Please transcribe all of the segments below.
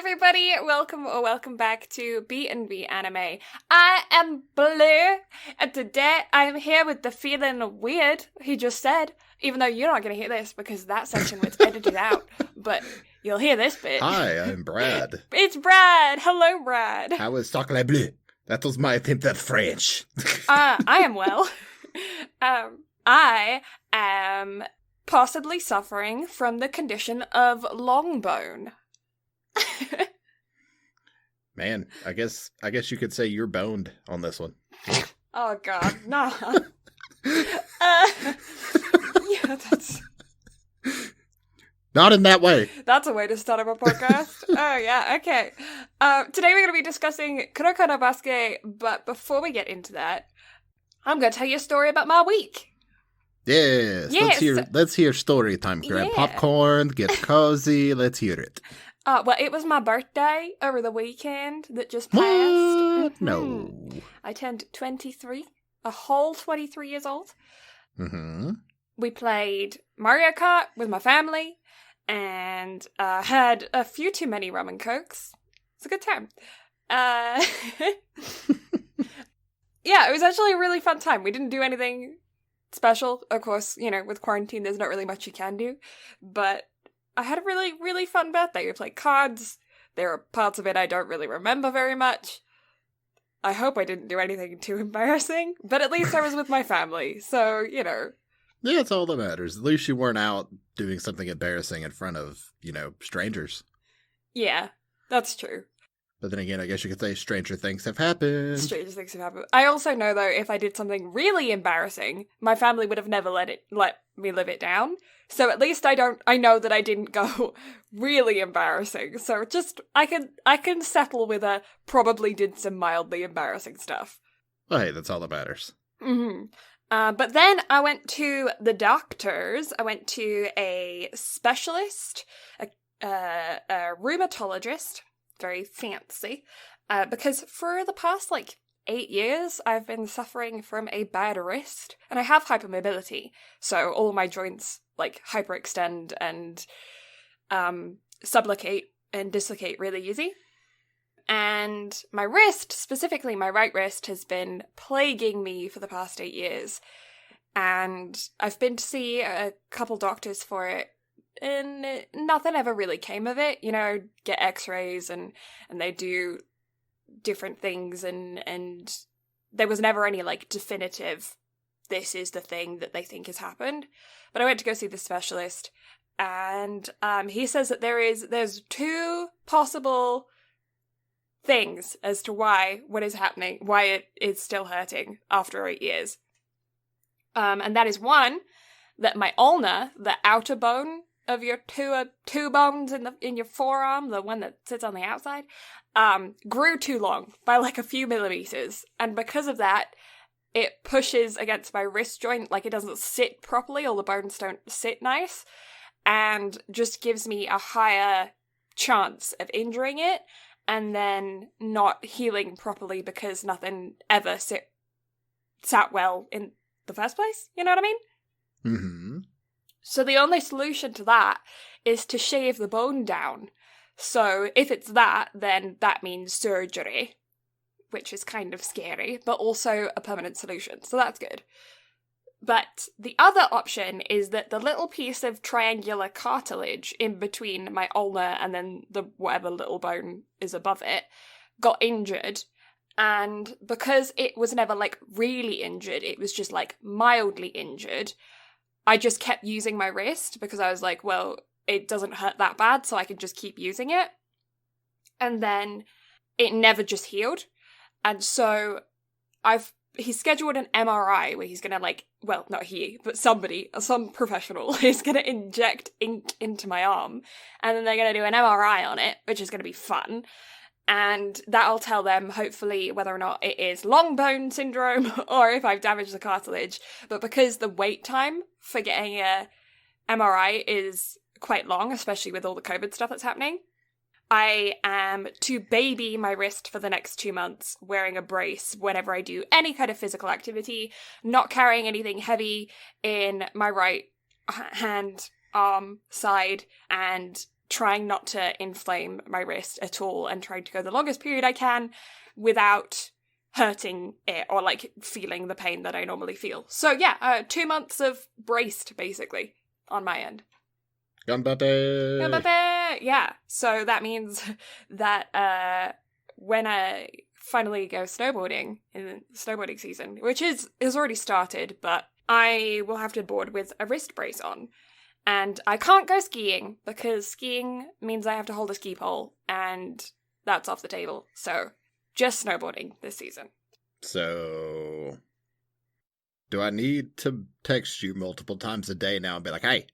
everybody, welcome back to BnB Anime. I am Blue, and today I am here with the feeling weird he just said, even though you're not going to hear this because that section was edited out, but you'll hear this bit. Hi, I'm Brad. It's Brad. Hello, Brad. I was talking like Blue. That was my attempt at French. I am well. I am possibly suffering from the condition of long bone. Man, I guess you could say you're boned on this one. Oh God, no. Yeah, that's not in that way. That's a way to start up a podcast. Oh yeah, okay. Today we're going to be discussing Kuroko no Basuke, but before we get into that, I'm going to tell you a story about my week. Yes. Let's hear story time. Grab popcorn, get cozy. Let's hear it. Well, it was my birthday over the weekend that just passed. What? No. I turned 23, a whole 23 years old. Mm-hmm. We played Mario Kart with my family and had a few too many rum and cokes. It's a good time. Yeah, it was actually a really fun time. We didn't do anything special. Of course, you know, with quarantine, there's not really much you can do. But I had a really, really fun birthday. We played cards. There are parts of it I don't really remember very much. I hope I didn't do anything too embarrassing, but at least I was with my family, so, you know. Yeah, it's all that matters. At least you weren't out doing something embarrassing in front of, strangers. Yeah, that's true. But then again, I guess you could say stranger things have happened. Stranger things have happened. I also know, though, if I did something really embarrassing, my family would have never let me live it down. So at least I know that I didn't go really embarrassing. So just, I can settle with a probably did some mildly embarrassing stuff. Well, hey, that's all that matters. Mm-hmm. But then I went to the doctors. I went to a specialist, a rheumatologist. Very fancy, because for the past 8 years I've been suffering from a bad wrist, and I have hypermobility, so all my joints hyperextend and sublocate and dislocate really easy. And my wrist, specifically my right wrist, has been plaguing me for the past 8 years, and I've been to see a couple doctors for it. And nothing ever really came of it, get x-rays and they do different things and there was never any definitive, this is the thing that they think has happened. But I went to go see the specialist and he says that there's two possible things as to why it is still hurting after 8 years. And that is one, that my ulna, the outer bone of your two bones in your forearm, the one that sits on the outside, grew too long by a few millimeters, and because of that, it pushes against my wrist joint, it doesn't sit properly, all the bones don't sit nice, and just gives me a higher chance of injuring it, and then not healing properly because nothing ever sat well in the first place, you know what I mean? Mm-hmm. So the only solution to that is to shave the bone down. So if it's that, then that means surgery, which is kind of scary, but also a permanent solution. So that's good. But the other option is that the little piece of triangular cartilage in between my ulna and then the whatever little bone is above it got injured. And because it was never really injured, it was just mildly injured, I just kept using my wrist because I was well, it doesn't hurt that bad, so I can just keep using it. And then it never just healed. And so he scheduled an MRI where he's gonna well, not he, but some professional is gonna inject ink into my arm. And then they're gonna do an MRI on it, which is gonna be fun. And that'll tell them, hopefully, whether or not it is long bone syndrome or if I've damaged the cartilage. But because the wait time for getting a MRI is quite long, especially with all the COVID stuff that's happening, I am to baby my wrist for the next 2 months, wearing a brace whenever I do any kind of physical activity, not carrying anything heavy in my right hand, arm, side, and trying not to inflame my wrist at all and trying to go the longest period I can without hurting it or, like, feeling the pain that I normally feel. So, yeah, 2 months of braced, basically, on my end. Ganbatte! Ganbatte! Yeah, so that means that when I finally go snowboarding in snowboarding season, which has already started, but I will have to board with a wrist brace on. And I can't go skiing because skiing means I have to hold a ski pole, and that's off the table. So, just snowboarding this season. So, do I need to text you multiple times a day now and be like, hey,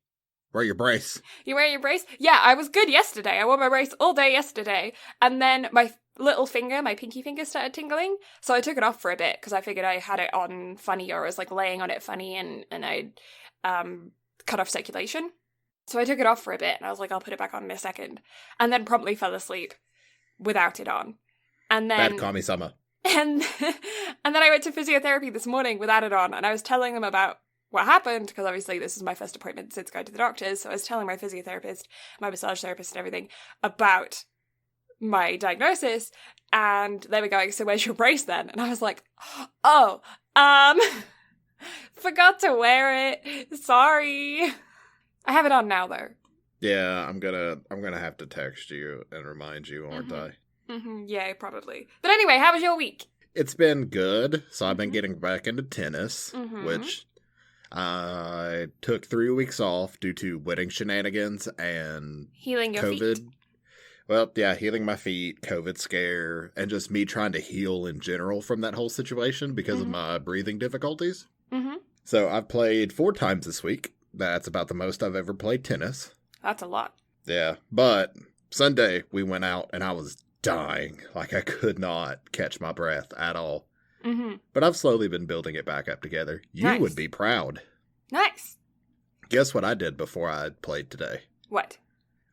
wear your brace? You wear your brace? Yeah, I was good yesterday. I wore my brace all day yesterday. And then my little finger, my pinky finger, started tingling. So I took it off for a bit because I figured I had it on funny, or I was, like, laying on it funny, and I'd cut off circulation. So I took it off for a bit, and I was like, I'll put it back on in a second. And then promptly fell asleep without it on. And then... Bad kami-sama. And then I went to physiotherapy this morning without it on, and I was telling them about what happened, because obviously this is my first appointment since going to the doctors, so I was telling my physiotherapist, my massage therapist and everything about my diagnosis, and they were going, so where's your brace then? And I was like, oh, forgot to wear it. Sorry. I have it on now, though. Yeah, I'm gonna have to text you and remind you, aren't I? Mm-hmm. Yeah, probably. But anyway, how was your week? It's been good. So I've been getting back into tennis, which I took 3 weeks off due to wedding shenanigans and healing your COVID. Feet. Well, yeah, healing my feet, COVID scare, and just me trying to heal in general from that whole situation because of my breathing difficulties. So I've played 4 times this week. That's about the most I've ever played tennis. That's a lot. Yeah, but Sunday we went out and I was dying. Like, I could not catch my breath at all. But I've slowly been building it back up together. You would be proud. Nice. Guess what I did before I played today? What?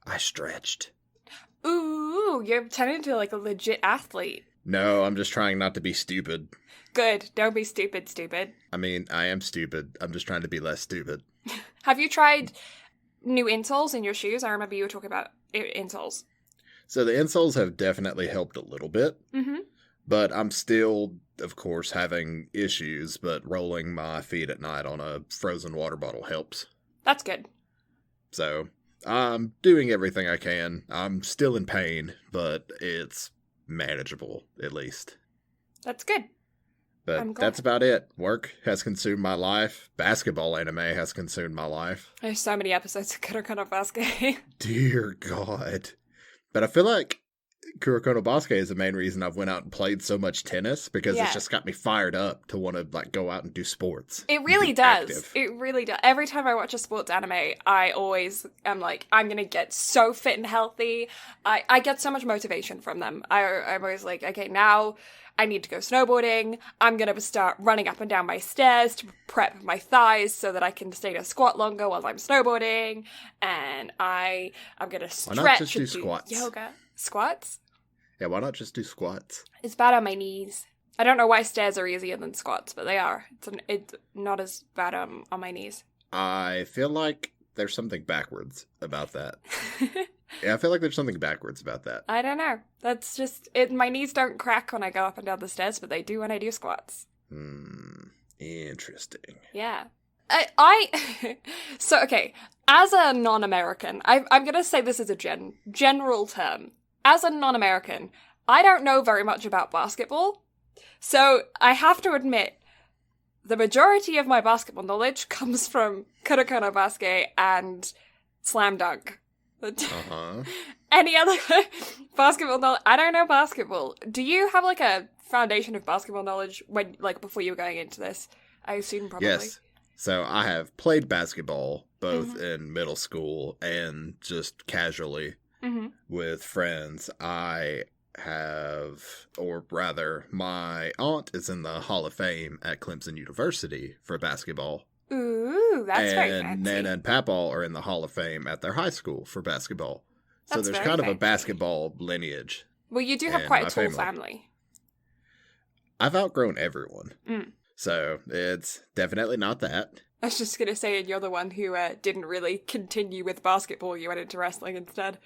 I stretched. Ooh, you're turning into, like, a legit athlete. No, I'm just trying not to be stupid. Good. Don't be stupid. I mean, I am stupid. I'm just trying to be less stupid. Have you tried new insoles in your shoes? I remember you were talking about insoles. So the insoles have definitely helped a little bit. But I'm still, of course, having issues, but rolling my feet at night on a frozen water bottle helps. That's good. So I'm doing everything I can. I'm still in pain, but it's manageable, at least. That's good. But that's about it. Work has consumed my life. Basketball anime has consumed my life. There's so many episodes of Kuroko no Basuke. Dear God. But I feel like Kuroko no Basuke is the main reason I've went out and played so much tennis, because it's just got me fired up to want to, like, go out and do sports. It really does. Active. It really does. Every time I watch a sports anime, I always am like, I'm going to get so fit and healthy. I get so much motivation from them. I'm always like, okay, now I need to go snowboarding. I'm going to start running up and down my stairs to prep my thighs so that I can stay to squat longer while I'm snowboarding. And I'm going to stretch. Why not just do squats? Yoga. Squats? Yeah, why not just do squats? It's bad on my knees. I don't know why stairs are easier than squats, but they are. It's not as bad on my knees. I feel like there's something backwards about that. Yeah, I feel like there's something backwards about that. I don't know. That's just it. My knees don't crack when I go up and down the stairs, but they do when I do squats. Interesting. Yeah. So, okay, as a non-American, I'm going to say this as a general term. As a non-American, I don't know very much about basketball, so I have to admit, the majority of my basketball knowledge comes from Kuroko no Basuke and Slam Dunk. Any other basketball knowledge? I don't know basketball. Do you have, like, a foundation of basketball knowledge when, like, before you were going into this? I assume probably. Yes. So I have played basketball both in middle school and just casually with friends. I have, or rather, my aunt is in the Hall of Fame at Clemson University for basketball. Ooh, that's very fancy. And Nana and Papaw are in the Hall of Fame at their high school for basketball. So there's kind of a basketball lineage. Well, you do have quite a tall family. I've outgrown everyone. So it's definitely not that. I was just going to say, and you're the one who didn't really continue with basketball. You went into wrestling instead.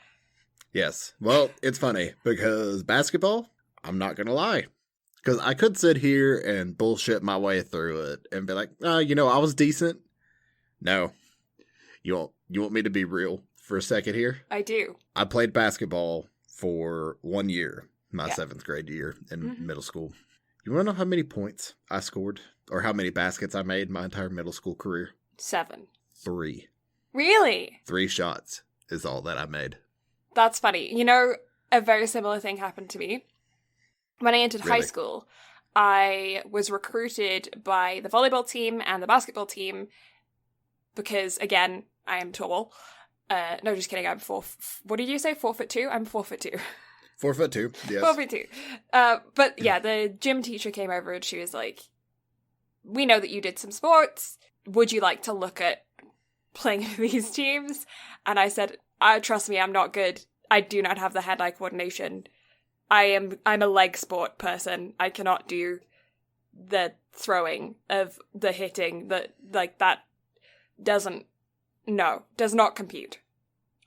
Yes. Well, it's funny because basketball, I'm not going to lie. Because I could sit here and bullshit my way through it and be like, I was decent. No. You want me to be real for a second here? I do. I played basketball for 1 year, my 7th grade year in middle school. You want to know how many points I scored? Or how many baskets I made my entire middle school career? 7. 3. Really? 3 shots is all that I made. That's funny. A very similar thing happened to me. When I entered high school, I was recruited by the volleyball team and the basketball team because, again, I am tall. No, just kidding. I'm what did you say? 4'2"? I'm 4'2". 4'2", yes. 4'2". But yeah, the gym teacher came over and she was like, we know that you did some sports. Would you like to look at playing for these teams? And I said, trust me, I'm not good. I do not have the hand-eye coordination. I'm a leg sport person. I cannot do the throwing of the hitting that does not compute.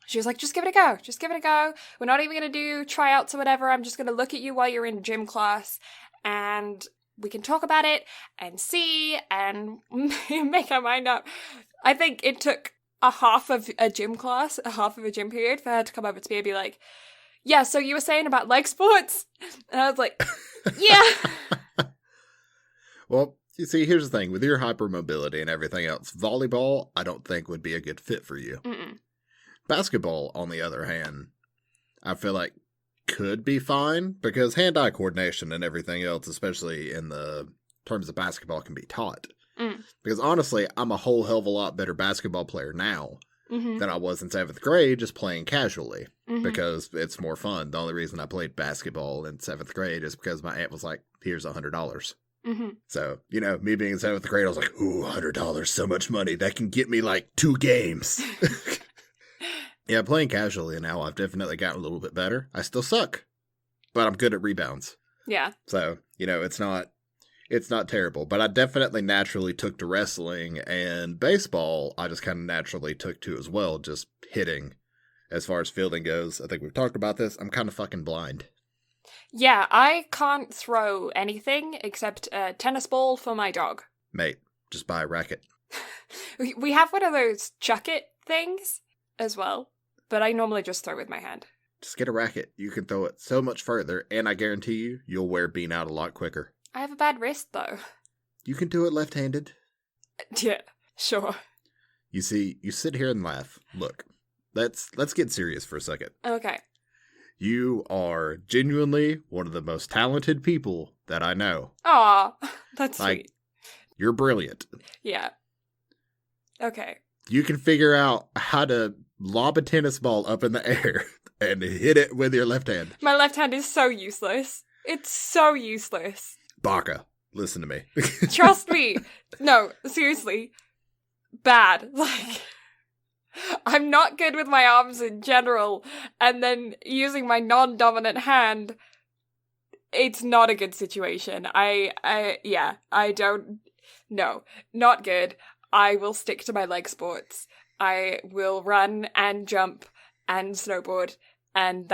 She was like, just give it a go. Just give it a go. We're not even going to do tryouts or whatever. I'm just going to look at you while you're in gym class and we can talk about it and see and make our mind up. I think it took a half of a gym class, a half of a gym period for her to come over to me and be like, yeah, so you were saying about leg sports? And I was like, yeah. Well, you see, here's the thing. With your hypermobility and everything else, volleyball, I don't think would be a good fit for you. Mm-mm. Basketball, on the other hand, I feel like could be fine because hand-eye coordination and everything else, especially in the terms of basketball, can be taught. Because honestly, I'm a whole hell of a lot better basketball player now than I was in 7th grade, just playing casually because it's more fun. The only reason I played basketball in 7th grade is because my aunt was like, here's $100. So, me being in 7th grade, I was like, ooh, $100, so much money. That can get me like 2 games. Yeah, playing casually now, I've definitely gotten a little bit better. I still suck, but I'm good at rebounds. Yeah. So, it's not terrible, but I definitely naturally took to wrestling, and baseball I just kind of naturally took to as well, just hitting. As far as fielding goes, I think we've talked about this, I'm kind of fucking blind. Yeah, I can't throw anything except a tennis ball for my dog. Mate, just buy a racket. We have one of those chuck it things as well, but I normally just throw with my hand. Just get a racket. You can throw it so much further, and I guarantee you'll wear bean out a lot quicker. I have a bad wrist, though. You can do it left-handed. Yeah, sure. You see, you sit here and laugh. Look, let's get serious for a second. Okay. You are genuinely one of the most talented people that I know. Aw, that's sweet. You're brilliant. Yeah. Okay. You can figure out how to lob a tennis ball up in the air and hit it with your left hand. My left hand is so useless. It's so useless. Baka, listen to me. Trust me. No, seriously. Bad. I'm not good with my arms in general, and then using my non-dominant hand, it's not a good situation. No, not good. I will stick to my leg sports. I will run and jump and snowboard, I'm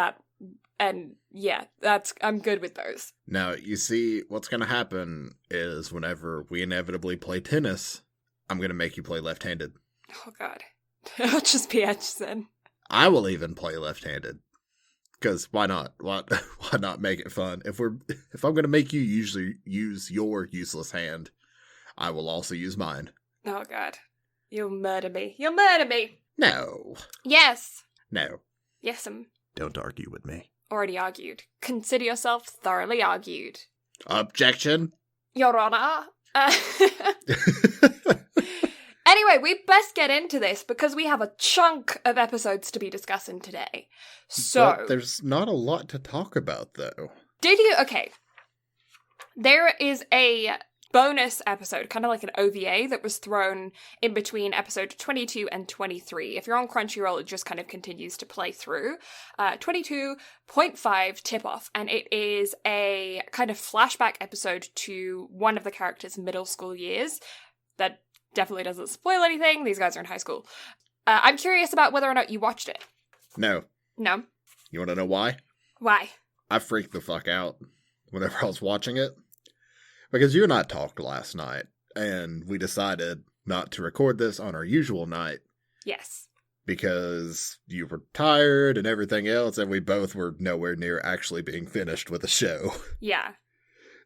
good with those. Now, you see, what's going to happen is whenever we inevitably play tennis, I'm going to make you play left-handed. Oh, God. I'll just be edged then. I will even play left-handed. Because why not? Why not make it fun? If I'm going to make you usually use your useless hand, I will also use mine. Oh, God. You'll murder me. You'll murder me. No. Yes. No. Yes'm. Don't argue with me. Already argued. Consider yourself thoroughly argued. Objection. Your Honor. Anyway, we best get into this because we have a chunk of episodes to be discussing today. So, but there's not a lot to talk about, though. Did you? Okay. There is a bonus episode, kind of like an OVA, that was thrown in between episode 22 and 23. If you're on Crunchyroll, it just kind of continues to play through. 22.5 tip-off, and it is a kind of flashback episode to one of the characters' middle school years that definitely doesn't spoil anything. These guys are in high school. I'm curious about whether or not you watched it. No. No? You want to know why? Why? I freaked the fuck out whenever I was watching it. Because you and I talked last night, and we decided not to record this on our usual night. Yes. Because you were tired and everything else, and we both were nowhere near actually being finished with the show. Yeah.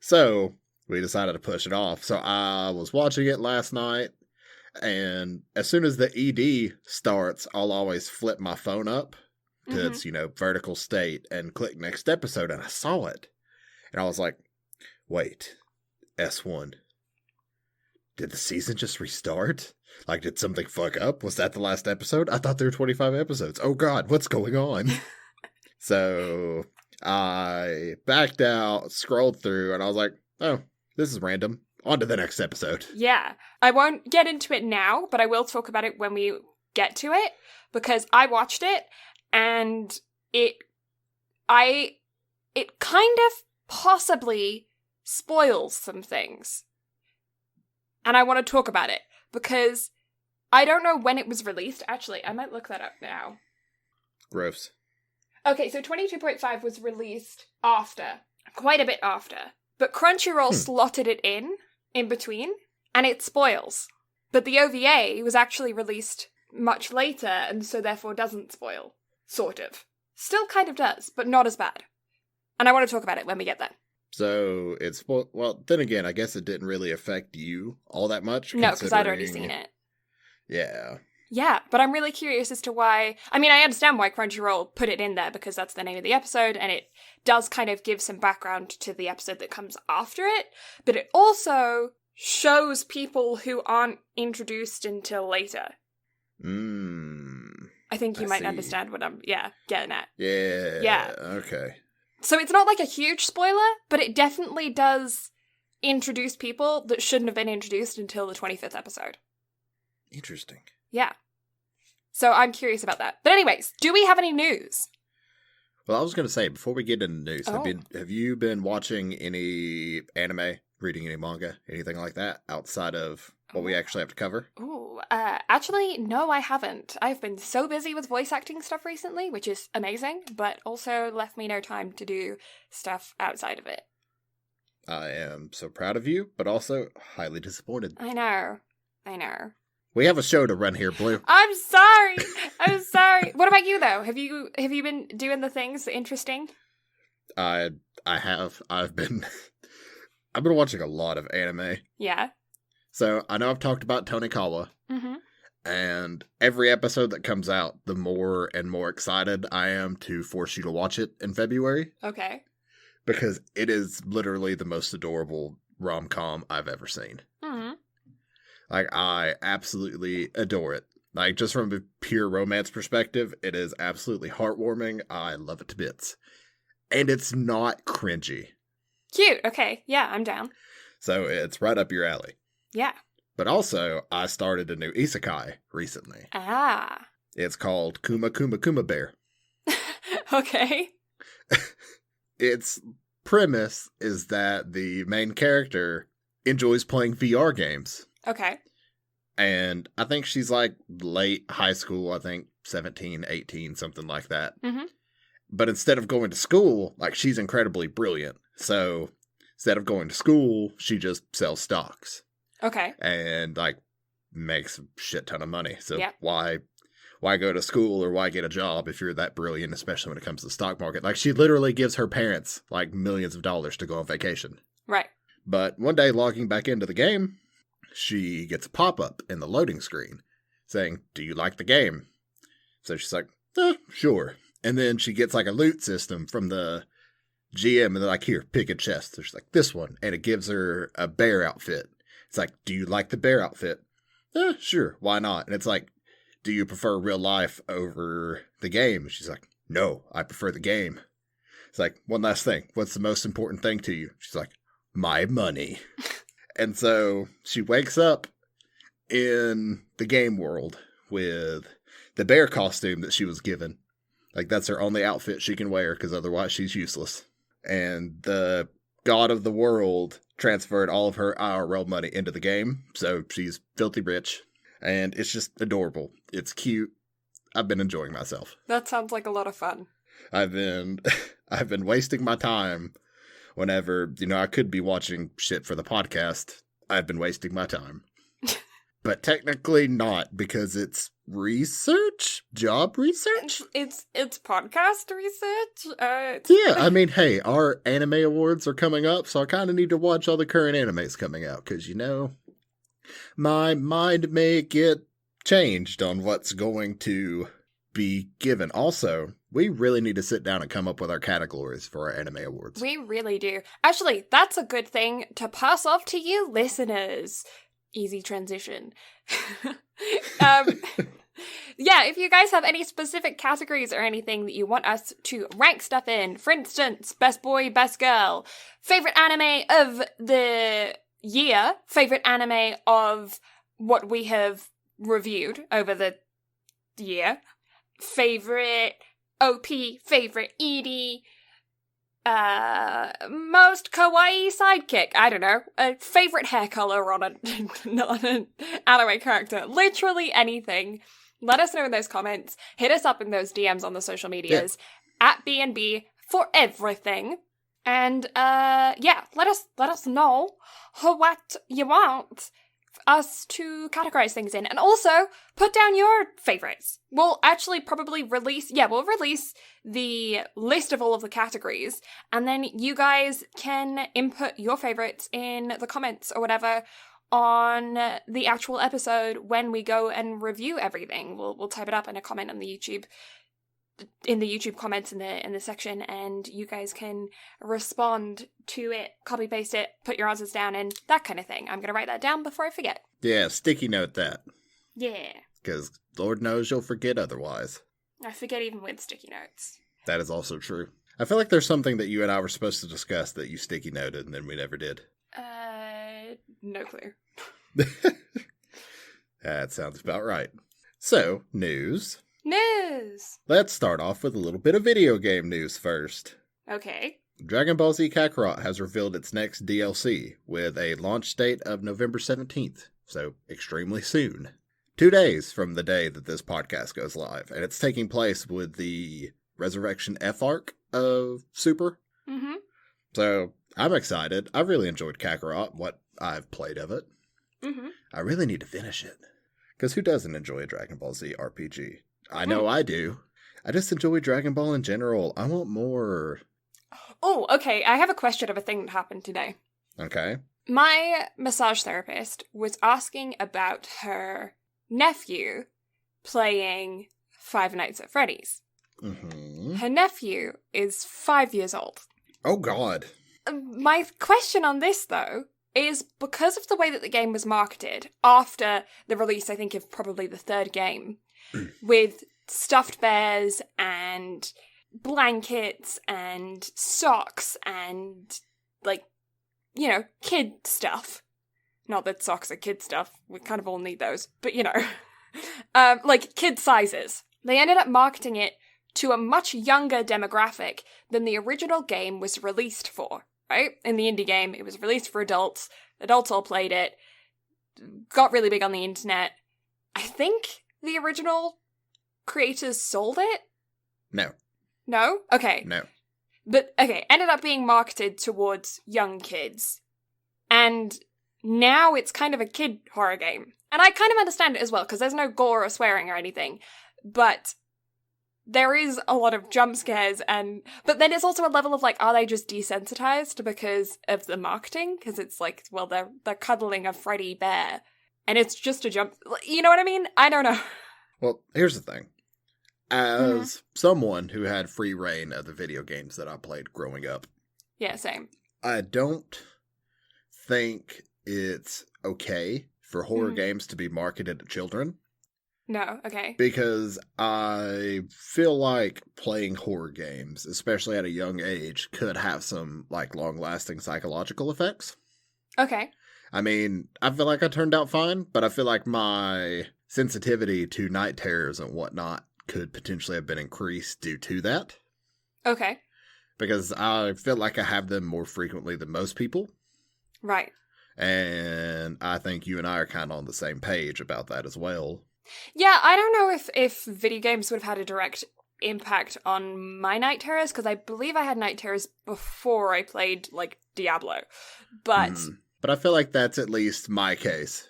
So, we decided to push it off. So, I was watching it last night, and as soon as the ED starts, I'll always flip my phone up to its, vertical state and click next episode, and I saw it. And I was like, wait, S1. Did the season just restart? Like, did something fuck up? Was that the last episode? I thought there were 25 episodes. Oh god, what's going on? So, I backed out, scrolled through, and I was like, oh, this is random. On to the next episode. Yeah. I won't get into it now, but I will talk about it when we get to it, because I watched it, and it kind of possibly spoils some things. And I want to talk about it, because I don't know when it was released. Actually, I might look that up now. Gross. Okay, so 22.5 was released after. Quite a bit after. But Crunchyroll slotted it in between, and it spoils. But the OVA was actually released much later, and so therefore doesn't spoil. Sort of. Still kind of does, but not as bad. And I want to talk about it when we get there. So, it's, well, then again, I guess it didn't really affect you all that much. No, because I'd already seen it. Yeah. Yeah, but I'm really curious as to why. I mean, I understand why Crunchyroll put it in there, because that's the name of the episode, and it does kind of give some background to the episode that comes after it, but it also shows people who aren't introduced until later. I think you might understand what I'm, getting at. Yeah. Okay. So it's not like a huge spoiler, but it definitely does introduce people that shouldn't have been introduced until the 25th episode. Interesting. Yeah. So I'm curious about that. But anyways, do we have any news? Well, I was going to say, before we get into news, have you been watching any anime, reading any manga, anything like that, outside of what we actually have to cover? Actually, no, I haven't. I've been so busy with voice acting stuff recently, which is amazing, but also left me no time to do stuff outside of it. I am so proud of you, but also highly disappointed. I know. We have a show to run here, Blue. I'm sorry. What about you, though? Have you been doing the things interesting? I have. I've been watching a lot of anime. Yeah. So I know I've talked about Tonikawa. Mm-hmm. And every episode that comes out, the more and more excited I am to force you to watch it in February. Okay. Because it is literally the most adorable rom-com I've ever seen. Mm-hmm. Like, I absolutely adore it. Like, just from a pure romance perspective, it is absolutely heartwarming. I love it to bits. And it's not cringy. Cute. Okay. Yeah, I'm down. So it's right up your alley. Yeah. But also, I started a new isekai recently. Ah. It's called Kuma Kuma Kuma Bear. Okay. Its premise is that the main character enjoys playing VR games. Okay. And I think she's like late high school, I think 17, 18, something like that. Mm-hmm. But instead of going to school, like, she's incredibly brilliant. So instead of going to school, she just sells stocks. Okay. And, like, makes a shit ton of money. So yep. why go to school or why get a job if you're that brilliant, especially when it comes to the stock market? Like, she literally gives her parents, like, millions of dollars to go on vacation. Right. But one day, logging back into the game, she gets a pop-up in the loading screen saying, "Do you like the game?" So she's like, sure. And then she gets, like, a loot system from the GM, and they're like, "Here, pick a chest." So she's like, "This one." And it gives her a bear outfit. It's like, "Do you like the bear outfit?" Sure, why not? And it's like, "Do you prefer real life over the game?" And she's like, "No, I prefer the game." It's like, "One last thing. What's the most important thing to you?" She's like, "My money." And so she wakes up in the game world with the bear costume that she was given. Like, that's her only outfit she can wear, because otherwise she's useless. And the god of the world transferred all of her IRL money into the game, so she's filthy rich. And it's just adorable. It's cute. I've been enjoying myself. That sounds like a lot of fun. I've been wasting my time whenever, I could be watching shit for the podcast. I've been wasting my time. But technically not, because it's research? Job research? It's podcast research? Yeah, I mean, hey, our anime awards are coming up, so I kind of need to watch all the current animes coming out, because, my mind may get changed on what's going to be given. Also, we really need to sit down and come up with our categories for our anime awards. We really do. Actually, that's a good thing to pass off to you listeners. Easy transition. Yeah, if you guys have any specific categories or anything that you want us to rank stuff in, for instance, best boy, best girl, favorite anime of the year, favorite anime of what we have reviewed over the year, favorite OP, favorite ED, most kawaii sidekick, I don't know, a favorite hair color on an anime character, literally anything. Let us know in those comments. Hit us up in those DMs on the social medias at BnB for everything. And let us know what you want us to categorize things in. And also, put down your favorites. We'll actually probably release the list of all of the categories, and then you guys can input your favorites in the comments or whatever on the actual episode when we go and review everything. We'll type it up in a comment on the YouTube, in the YouTube comments in the section, and you guys can respond to it, copy paste it, put your answers down, and that kind of thing. I'm gonna write that down before I forget. Yeah, sticky note that. Yeah. Because Lord knows you'll forget otherwise. I forget even with sticky notes. That is also true. I feel like there's something that you and I were supposed to discuss that you sticky noted and then we never did. No clue. That sounds about right. So, news. News! Let's start off with a little bit of video game news first. Okay. Dragon Ball Z Kakarot has revealed its next DLC with a launch date of November 17th, so extremely soon. 2 days from the day that this podcast goes live, and it's taking place with the Resurrection F arc of Super. Mm-hmm. So, I'm excited. I really enjoyed Kakarot, what I've played of it. Mm-hmm. I really need to finish it. Because who doesn't enjoy a Dragon Ball Z RPG? I know I do. I just enjoy Dragon Ball in general. I want more. Oh, okay. I have a question of a thing that happened today. Okay. My massage therapist was asking about her nephew playing Five Nights at Freddy's. Mm-hmm. Her nephew is 5 years old. Oh, God. My question on this, though, is because of the way that the game was marketed after the release, I think, of probably the third game, with stuffed bears and blankets and socks and, kid stuff. Not that socks are kid stuff. We kind of all need those. But, kid sizes. They ended up marketing it to a much younger demographic than the original game was released for, right? In the indie game, it was released for adults. Adults all played it. Got really big on the internet. I think the original creators sold it? No. No? Okay. No. But, okay, ended up being marketed towards young kids. And now it's kind of a kid horror game. And I kind of understand it as well, because there's no gore or swearing or anything. But there is a lot of jump scares, but then it's also a level of, are they just desensitized because of the marketing? Because it's they're cuddling a Freddy bear. And it's just a jump... You know what I mean? I don't know. Well, here's the thing. As someone who had free reign of the video games that I played growing up. Yeah, same. I don't think it's okay for horror games to be marketed to children. No, okay. Because I feel like playing horror games, especially at a young age, could have some, long-lasting psychological effects. Okay. I mean, I feel like I turned out fine, but I feel like my sensitivity to night terrors and whatnot could potentially have been increased due to that. Okay. Because I feel like I have them more frequently than most people. Right. And I think you and I are kind of on the same page about that as well. Yeah, I don't know if video games would have had a direct impact on my night terrors, because I believe I had night terrors before I played, like, Diablo. But But I feel like that's at least my case.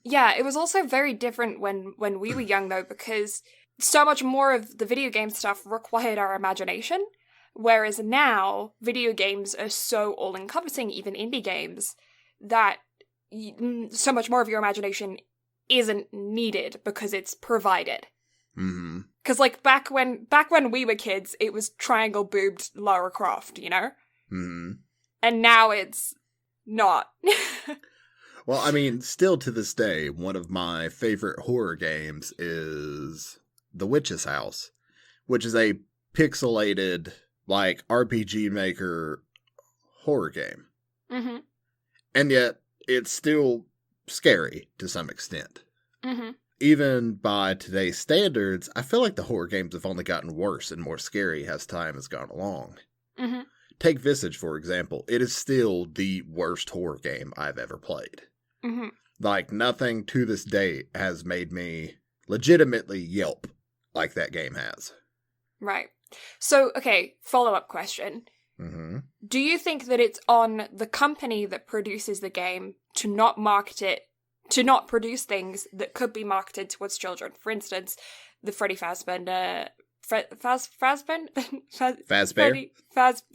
Yeah, it was also very different when we were young, though, because so much more of the video game stuff required our imagination, whereas now video games are so all-encompassing, even indie games, that so much more of your imagination isn't needed because it's provided. Because, like, back when we were kids, it was triangle-boobed Lara Croft, you know? And now it's not. Well, I mean, still to this day, one of my favorite horror games is The Witch's House, which is a pixelated, like, RPG Maker horror game. And yet, it's still scary to some extent. Even by today's standards, I feel like the horror games have only gotten worse and more scary as time has gone along. Take Visage, for example. It is still the worst horror game I've ever played. Like, nothing to this day has made me legitimately yelp like that game has. Right. So, okay, follow-up question. Do you think that it's on the company that produces the game to not market it, to not produce things that could be marketed towards children? For instance, the Freddy Fazbear.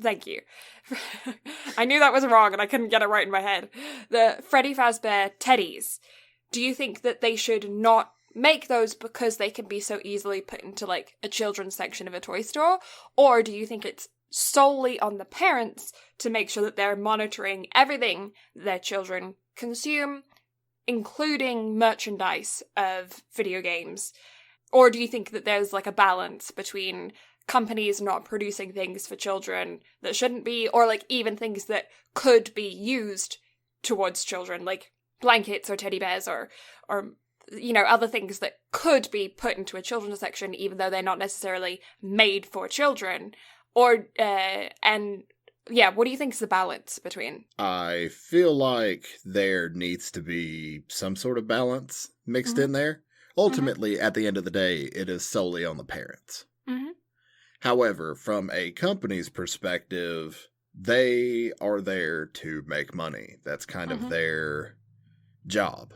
Thank you. I knew that was wrong and I couldn't get it right in my head. The Freddy Fazbear teddies. Do you think that they should not make those because they can be so easily put into, like, a children's section of a toy store? Or do you think it's solely on the parents to make sure that they're monitoring everything their children consume, including merchandise of video games? Or do you think that there's, like, a balance between companies not producing things for children that shouldn't be, or, like, even things that could be used towards children, like blankets or teddy bears or you know, other things that could be put into a children's section even though they're not necessarily made for children? Or, and, yeah, what do you think is the balance between? I feel like there needs to be some sort of balance mixed in there. Ultimately, at the end of the day, it is solely on the parents. However, from a company's perspective, they are there to make money. That's kind of their job.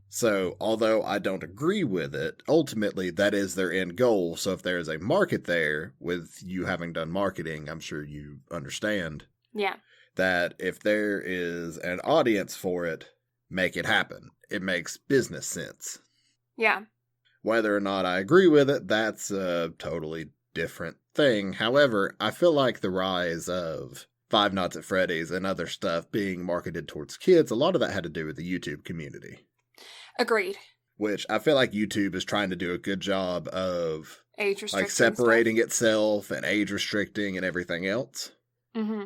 So, although I don't agree with it, ultimately that is their end goal. So if there is a market there, with you having done marketing, I'm sure you understand. Yeah. That if there is an audience for it, make it happen. It makes business sense. Yeah. Whether or not I agree with it, that's a totally different thing. However, I feel like the rise of Five Nights at Freddy's and other stuff being marketed towards kids, a lot of that had to do with the YouTube community. Agreed. Which I feel like YouTube is trying to do a good job of age restricting, like separating itself and age restricting and everything else. Mm-hmm.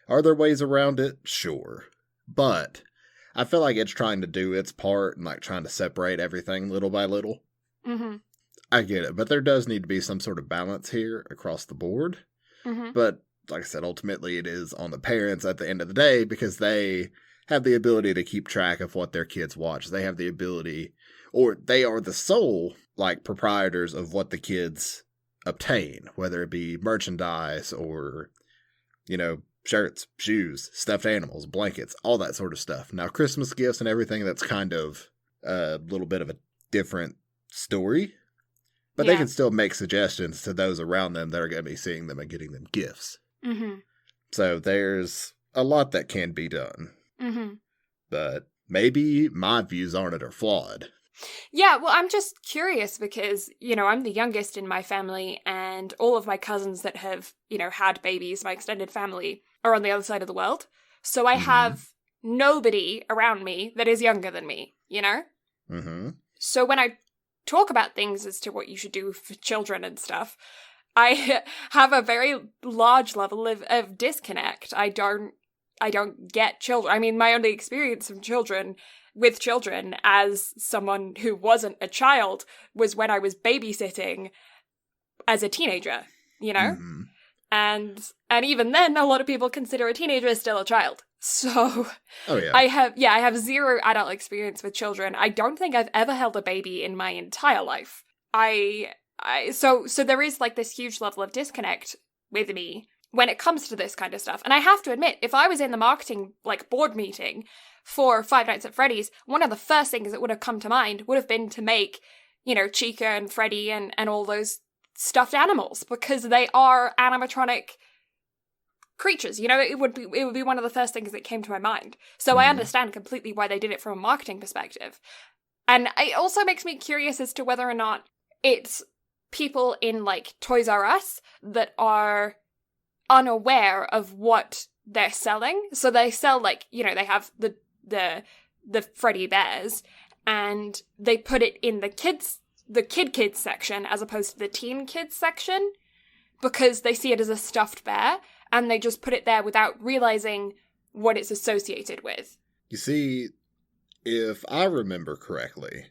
Are there ways around it? Sure. But I feel like it's trying to do its part and like trying to separate everything little by little. Mm-hmm. I get it, but there does need to be some sort of balance here across the board. Mm-hmm. But like I said, ultimately it is on the parents at the end of the day because they have the ability to keep track of what their kids watch. They have the ability, or they are the sole like proprietors of what the kids obtain, whether it be merchandise or, you know, shirts, shoes, stuffed animals, blankets, all that sort of stuff. Now, Christmas gifts and everything, that's kind of a little bit of a different story. But they can still make suggestions to those around them that are going to be seeing them and getting them gifts. Mm-hmm. So there's a lot that can be done. Mm-hmm. But maybe my views on it are flawed. Yeah, well, I'm just curious because, you know, I'm the youngest in my family and all of my cousins that have, you know, had babies, my extended family, are on the other side of the world. So I have nobody around me that is younger than me, you know? Mm-hmm. So when I talk about things as to what you should do for children and stuff, I have a very large level of disconnect. I don't get children. I mean, my only experience with children as someone who wasn't a child was when I was babysitting as a teenager, you know? Mm-hmm. And even then, a lot of people consider a teenager still a child. So, oh yeah, I have zero adult experience with children. I don't think I've ever held a baby in my entire life. So there is like this huge level of disconnect with me when it comes to this kind of stuff. And I have to admit, if I was in the marketing like board meeting for Five Nights at Freddy's, one of the first things that would have come to mind would have been to make, you know, Chica and Freddy and all those stuffed animals, because they are animatronic creatures. You know, it would be one of the first things that came to my mind. So I understand completely why they did it from a marketing perspective. And it also makes me curious as to whether or not it's people in like Toys R Us that are unaware of what they're selling. So they sell like, you know, they have the Freddy bears and they put it in the kids section as opposed to the teen kids section because they see it as a stuffed bear and they just put it there without realizing what it's associated with. You see, if I remember correctly,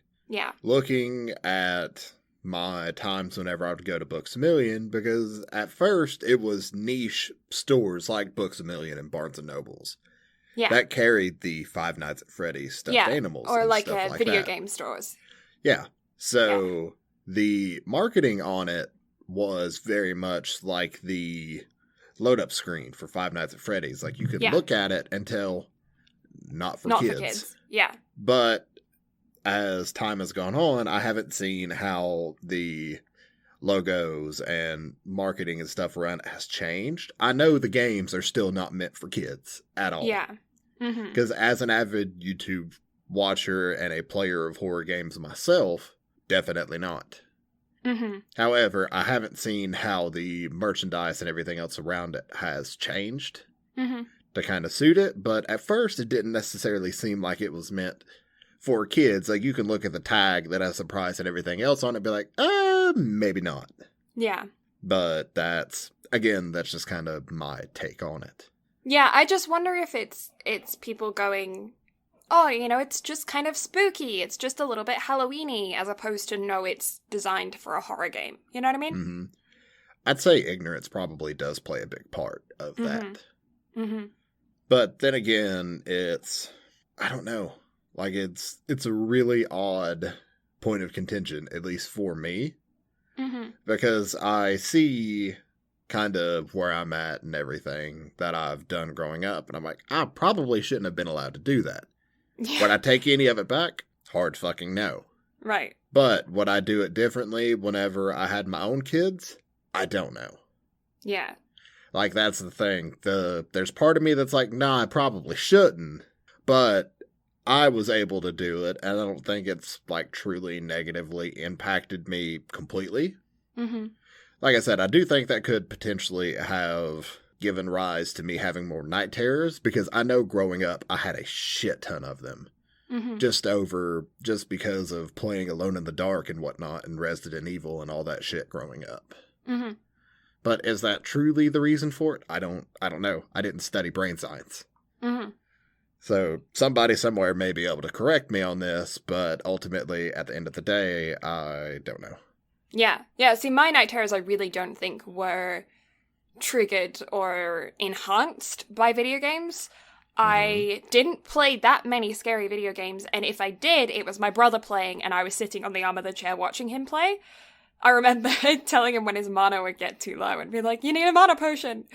looking at my times whenever I would go to Books A Million, because at first it was niche stores like Books A Million and Barnes & Nobles that carried the Five Nights at Freddy's stuffed animals. Or and like stuff like video that. game stores. Yeah. So the marketing on it was very much like the load-up screen for Five Nights at Freddy's. Like, you could look at it and tell, not for kids. Yeah. But as time has gone on, I haven't seen how the logos and marketing and stuff around it has changed. I know the games are still not meant for kids at all. Yeah. Because as an avid YouTube watcher and a player of horror games myself, definitely not. However, I haven't seen how the merchandise and everything else around it has changed to kind of suit it. But at first, it didn't necessarily seem like it was meant for kids. Like, you can look at the tag that has the price and everything else on it and be like, maybe not. Yeah. But that's just kind of my take on it. Yeah, I just wonder if it's people going, oh, you know, it's just kind of spooky. It's just a little bit Halloween-y, as opposed to, no, it's designed for a horror game. You know what I mean? I'd say ignorance probably does play a big part of that. But then again, I don't know. Like, it's a really odd point of contention, at least for me. Because I see kind of where I'm at and everything that I've done growing up. And I'm like, I probably shouldn't have been allowed to do that. Would I take any of it back? Hard fucking no. Right. But would I do it differently whenever I had my own kids? I don't know. Yeah. Like, that's the thing. There's part of me that's like, nah, I probably shouldn't. But I was able to do it, and I don't think it's, like, truly negatively impacted me completely. Like I said, I do think that could potentially have given rise to me having more night terrors, because I know growing up, I had a shit ton of them. Just because of playing Alone in the Dark and whatnot, and Resident Evil and all that shit growing up. But is that truly the reason for it? I don't know. I didn't study brain science. So somebody somewhere may be able to correct me on this, but ultimately, at the end of the day, I don't know. Yeah. See, my night terrors I really don't think were triggered or enhanced by video games. I didn't play that many scary video games, and if I did, it was my brother playing, and I was sitting on the arm of the chair watching him play. I remember telling him when his mana would get too low and be like, you need a mana potion!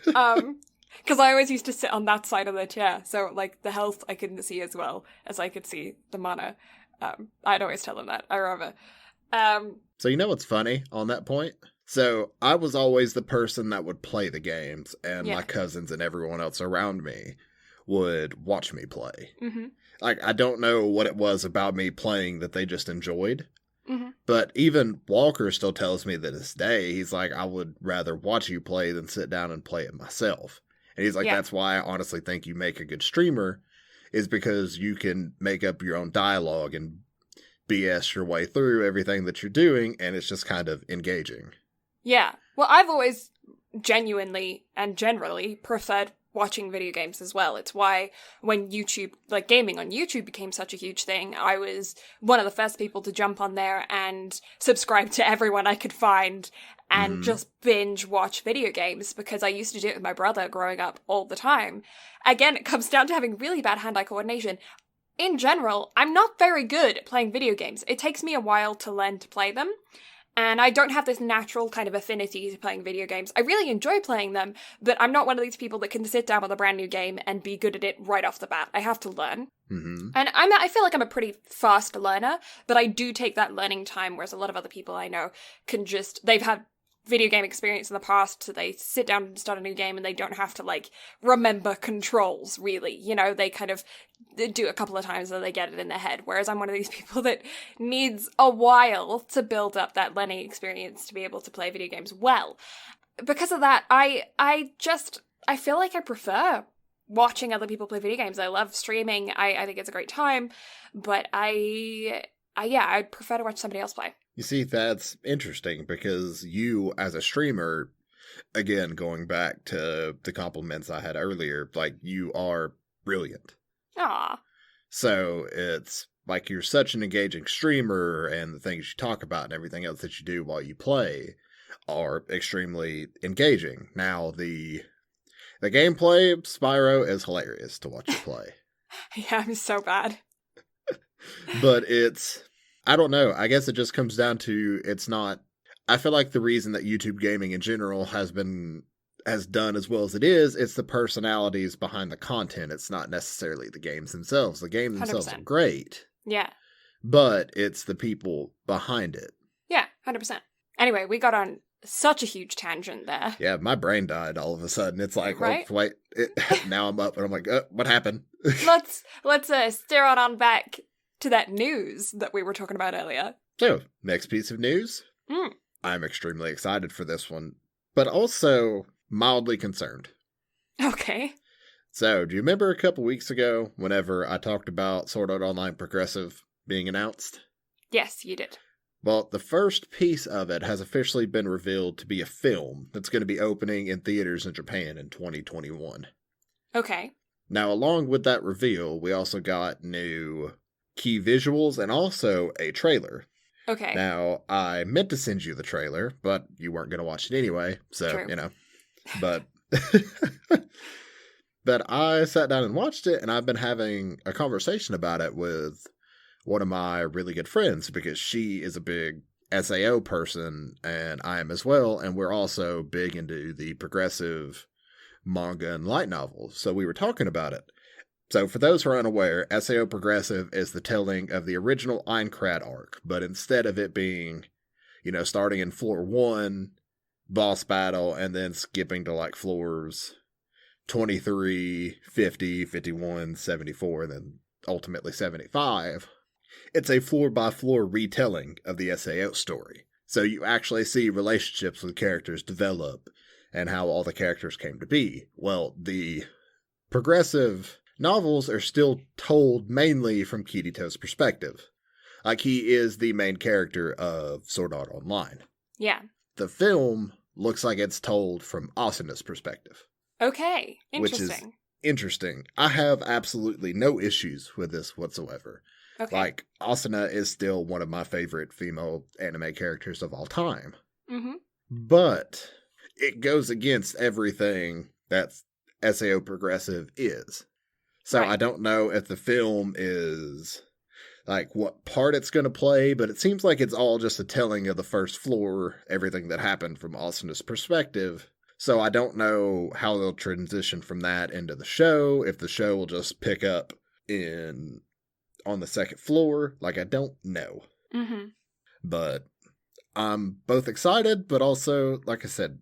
Because I always used to sit on that side of the chair, so, like, the health I couldn't see as well as I could see the mana. I'd always tell him that, I remember. So you know what's funny on that point? So I was always the person that would play the games, and my cousins and everyone else around me would watch me play. Like, I don't know what it was about me playing that they just enjoyed. But even Walker still tells me that this day, he's like, I would rather watch you play than sit down and play it myself. And he's like, that's why I honestly think you make a good streamer, is because you can make up your own dialogue and BS your way through everything that you're doing, and it's just kind of engaging. Yeah. Well, I've always genuinely and generally preferred watching video games as well. It's why when YouTube, like gaming on YouTube became such a huge thing, I was one of the first people to jump on there and subscribe to everyone I could find and just binge watch video games, because I used to do it with my brother growing up all the time. Again, it comes down to having really bad hand-eye coordination. In general, I'm not very good at playing video games. It takes me a while to learn to play them, and I don't have this natural kind of affinity to playing video games. I really enjoy playing them, but I'm not one of these people that can sit down with a brand new game and be good at it right off the bat. I have to learn. Mm-hmm. And I feel like I'm a pretty fast learner, but I do take that learning time, whereas a lot of other people I know they've had video game experience in the past, so they sit down and start a new game and they don't have to, like, remember controls, really. You know, they kind of do a couple of times and they get it in their head, whereas I'm one of these people that needs a while to build up that learning experience to be able to play video games well. Because of that, I feel like I prefer watching other people play video games. I love streaming. I think it's a great time, but I'd prefer to watch somebody else play. You see, that's interesting because you, as a streamer, again, going back to the compliments I had earlier, like, you are brilliant. Aw. So it's like you're such an engaging streamer, and the things you talk about and everything else that you do while you play are extremely engaging. Now, the gameplay, Spyro, is hilarious to watch you play. Yeah, I'm so bad. But I don't know. I guess it just comes down to, I feel like the reason that YouTube gaming in general has done as well as it is, it's the personalities behind the content. It's not necessarily the games themselves. The games themselves 100%. are great. Yeah. But it's the people behind it. Yeah, 100%. Anyway, we got on such a huge tangent there. Yeah, my brain died all of a sudden. It's like, right? Oh, wait, now I'm up and I'm like, what happened? Let's steer on back to that news that we were talking about earlier. So, next piece of news. I'm extremely excited for this one, but also mildly concerned. Okay. So, do you remember a couple weeks ago whenever I talked about Sword Art Online Progressive being announced? Yes, you did. Well, the first piece of it has officially been revealed to be a film that's going to be opening in theaters in Japan in 2021. Okay. Now, along with that reveal, we also got new key visuals and also a trailer. Okay. Now, I meant to send you the trailer, but you weren't going to watch it anyway, so, True. You know. But but I sat down and watched it, and I've been having a conversation about it with one of my really good friends, because she is a big SAO person, and I am as well, and we're also big into the progressive manga and light novels, so we were talking about it. So for those who are unaware, SAO Progressive is the telling of the original Aincrad arc, but instead of it being, starting in floor 1, boss battle, and then skipping to like floors 23, 50, 51, 74, and then ultimately 75, it's a floor-by-floor retelling of the SAO story. So you actually see relationships with characters develop and how all the characters came to be. Well, the progressive novels are still told mainly from Kirito's perspective. Like, he is the main character of Sword Art Online. Yeah. The film looks like it's told from Asuna's perspective. Okay. Interesting. Which is interesting. I have absolutely no issues with this whatsoever. Okay. Like, Asuna is still one of my favorite female anime characters of all time. Mm-hmm. But it goes against everything that SAO Progressive is. So right. I don't know if the film is, like, what part it's going to play, but it seems like it's all just a telling of the first floor, everything that happened from Asuna's perspective. So I don't know how they'll transition from that into the show, if the show will just pick up on the second floor. Like, I don't know. Mm-hmm. But I'm both excited, but also, like I said,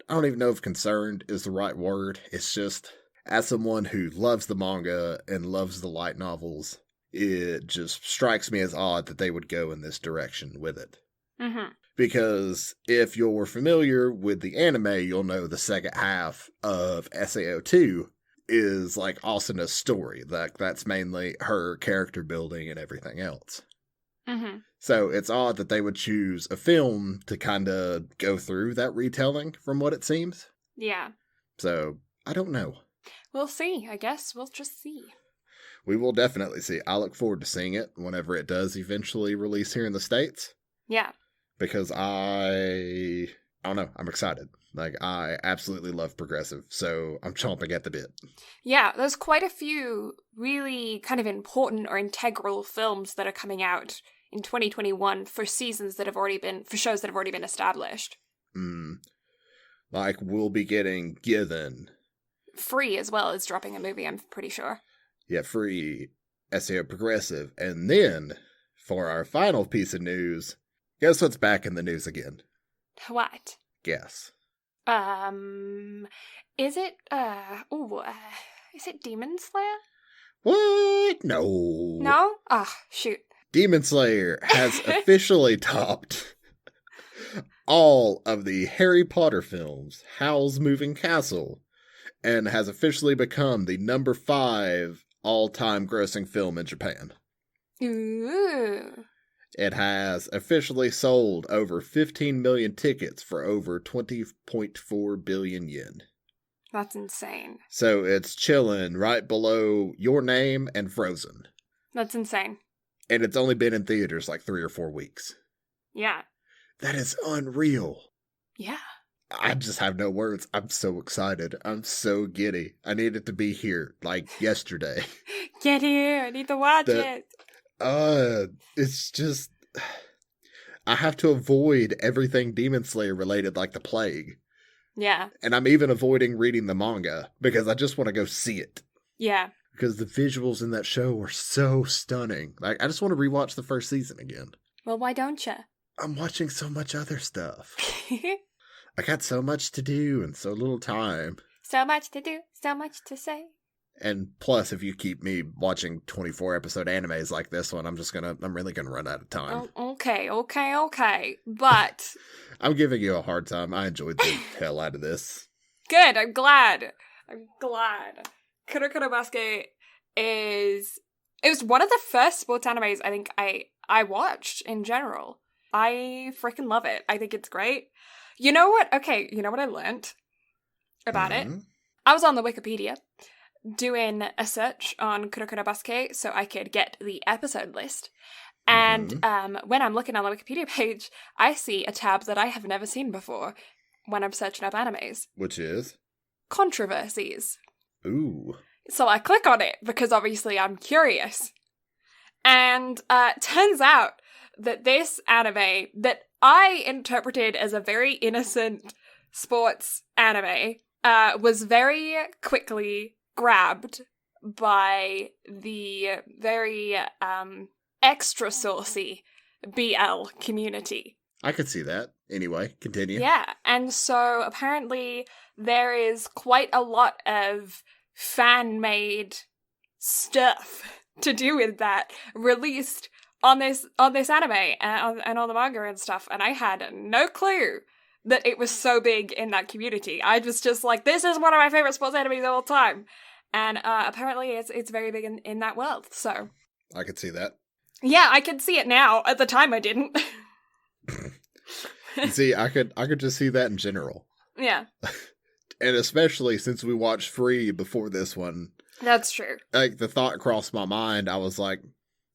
I don't even know if concerned is the right word. It's just, as someone who loves the manga and loves the light novels, it just strikes me as odd that they would go in this direction with it. Mm-hmm. Because if you're familiar with the anime, you'll know the second half of SAO2 is like Asuna's story. That's mainly her character building and everything else. Mm-hmm. So it's odd that they would choose a film to kind of go through that retelling, from what it seems. Yeah. So, I don't know. We'll see, I guess. We'll just see. We will definitely see. I look forward to seeing it whenever it does eventually release here in the States. Yeah. Because I I don't know. I'm excited. Like, I absolutely love progressive, so I'm chomping at the bit. Yeah, there's quite a few really kind of important or integral films that are coming out in 2021 for shows that have already been established. Like, we'll be getting Given. Free as well as dropping a movie, I'm pretty sure. Yeah, Free, SAO Progressive. And then, for our final piece of news, guess what's back in the news again? What? Guess. Is it, is it Demon Slayer? What? No. No? Ah, shoot. Demon Slayer has officially topped all of the Harry Potter films, Howl's Moving Castle, and has officially become the number 5 all-time grossing film in Japan. Ooh. It has officially sold over 15 million tickets for over 20.4 billion yen. That's insane. So it's chilling right below Your Name and Frozen. That's insane. And it's only been in theaters like 3 or 4 weeks. Yeah. That is unreal. Yeah. I just have no words. I'm so excited. I'm so giddy. I need it to be here, like, yesterday. Get here. I need to watch it. It's just... I have to avoid everything Demon Slayer related like the plague. Yeah. And I'm even avoiding reading the manga because I just want to go see it. Yeah. Because the visuals in that show were so stunning. Like, I just want to rewatch the first season again. Well, why don't you? I'm watching so much other stuff. I got so much to do and so little time. So much to do, so much to say. And plus, if you keep me watching 24-episode animes like this one, I'm really gonna run out of time. Oh, okay. But... I'm giving you a hard time. I enjoyed the hell out of this. Good, I'm glad. Kuroko no Basuke it was one of the first sports animes I think I watched in general. I freaking love it. I think it's great. You know what? Okay, you know what I learned about it? I was on the Wikipedia doing a search on Kuroko no Basuke so I could get the episode list. And when I'm looking on the Wikipedia page, I see a tab that I have never seen before when I'm searching up animes. Which is? Controversies. Ooh. So I click on it because obviously I'm curious. And turns out that this anime that I interpreted as a very innocent sports anime was very quickly grabbed by the very extra saucy BL community. I could see that. Anyway, continue. Yeah, and so apparently there is quite a lot of fan-made stuff to do with that released on this anime and on the manga and stuff, and I had no clue that it was so big in that community. I was just like, this is one of my favorite sports animes of all time, and apparently it's very big in that world. So I could see that. Yeah, I can see it now. At the time, I didn't. See, I could just see that in general. Yeah. And especially since we watched Free before this one. That's true. Like, the thought crossed my mind. I was like,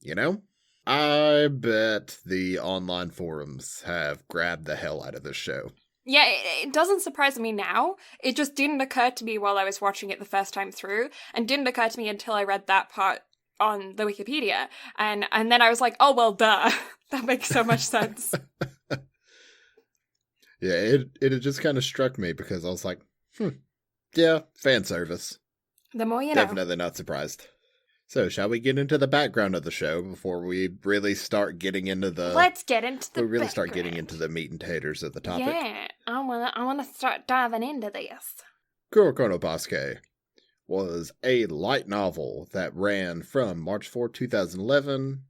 you know, I bet the online forums have grabbed the hell out of this show. Yeah, it doesn't surprise me now. It just didn't occur to me while I was watching it the first time through, and didn't occur to me until I read that part on the Wikipedia. And then I was like, oh, well, duh. That makes so much sense. Yeah, it had just kind of struck me because I was like, yeah, fan service. The more you know. Definitely not surprised. So, shall we get into the background of the show before we really start getting into the... Let's get into the really start getting into the meat and taters of the topic. Yeah, I wanna start diving into this. Kuroko no Basuke was a light novel that ran from March 4, 2011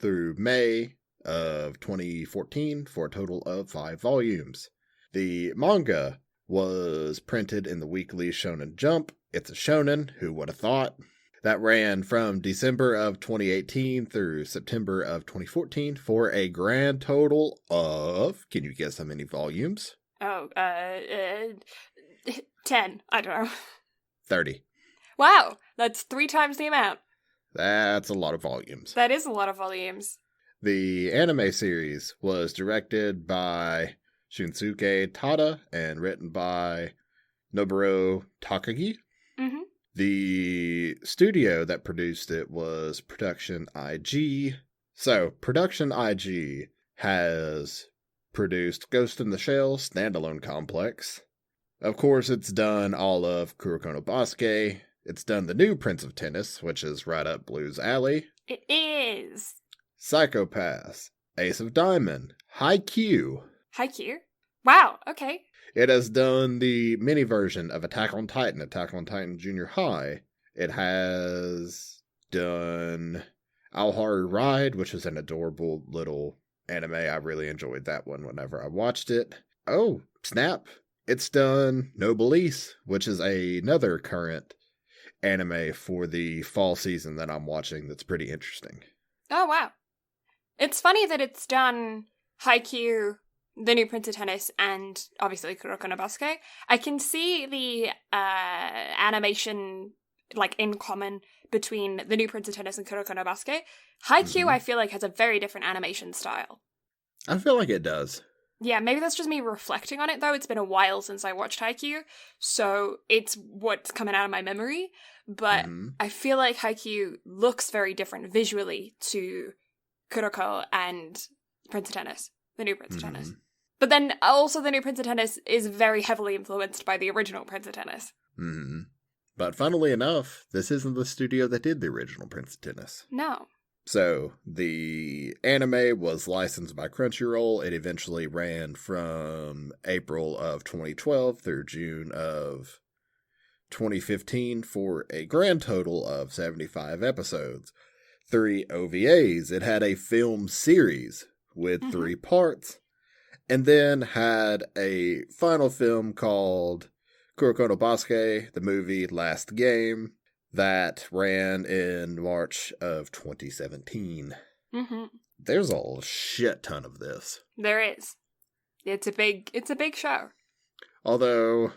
through May of 2014 for a total of 5 volumes. The manga was printed in the weekly Shonen Jump. It's a shonen, who would have thought? That ran from December of 2018 through September of 2014 for a grand total of, can you guess how many volumes? 10. I don't know. 30. Wow, that's 3 times the amount. That's a lot of volumes. That is a lot of volumes. The anime series was directed by Shunsuke Tada and written by Nobuo Takagi. Mm-hmm. The studio that produced it was Production IG. So, Production IG has produced Ghost in the Shell Standalone Complex. Of course, it's done all of Kuroko no Basuke. It's done the new Prince of Tennis, which is right up Blue's alley. It is. Psychopaths, Ace of Diamond, Haikyuu. Haikyuu? Wow, okay. It has done the mini version of Attack on Titan Junior High. It has done Aoharu Ride, which is an adorable little anime. I really enjoyed that one whenever I watched it. Oh, snap. It's done Noblesse, which is another current anime for the fall season that I'm watching that's pretty interesting. Oh, wow. It's funny that it's done Haikyuu, the new Prince of Tennis, and obviously Kuroko no Basuke. I can see the animation, like, in common between the new Prince of Tennis and Kuroko no Basuke. Haikyuu, I feel like, has a very different animation style. I feel like it does. Yeah, maybe that's just me reflecting on it, though. It's been a while since I watched Haikyuu, so it's what's coming out of my memory. But I feel like Haikyuu looks very different visually to Kuroko and Prince of Tennis, the new Prince of Tennis. But then also the new Prince of Tennis is very heavily influenced by the original Prince of Tennis. But funnily enough, this isn't the studio that did the original Prince of Tennis. No. So, the anime was licensed by Crunchyroll. It eventually ran from April of 2012 through June of 2015 for a grand total of 75 episodes. 3 OVAs. It had a film series with 3 parts, and then had a final film called Kuroko no Basuke, the movie Last Game, that ran in March of 2017. There's a shit ton of this. There is. It's a big show. Although,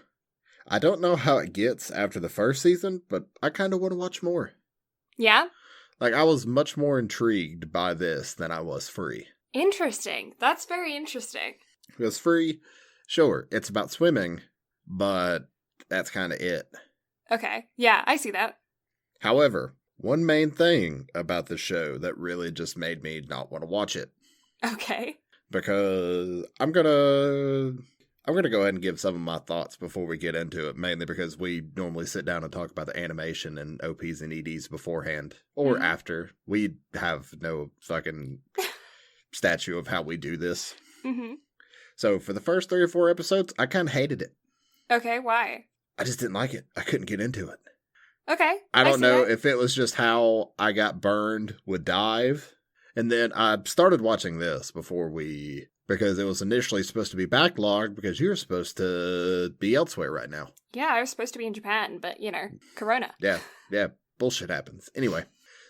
I don't know how it gets after the first season, but I kind of want to watch more. Yeah? Like, I was much more intrigued by this than I was Free. Interesting. That's very interesting. Because Free, sure, it's about swimming, but that's kind of it. Okay. Yeah, I see that. However, one main thing about the show that really just made me not want to watch it. Okay. Because I'm gonna go ahead and give some of my thoughts before we get into it, mainly because we normally sit down and talk about the animation and OPs and EDs beforehand, or after. We have no fucking statue of how we do this. So for the first 3 or 4 episodes, I kind of hated it. Okay, why? I just didn't like it. I couldn't get into it. Okay. I don't know if it was just how I got burned with Dive. And then I started watching this because it was initially supposed to be backlogged because you were supposed to be elsewhere right now. Yeah, I was supposed to be in Japan, but, Corona. Yeah, bullshit happens. Anyway,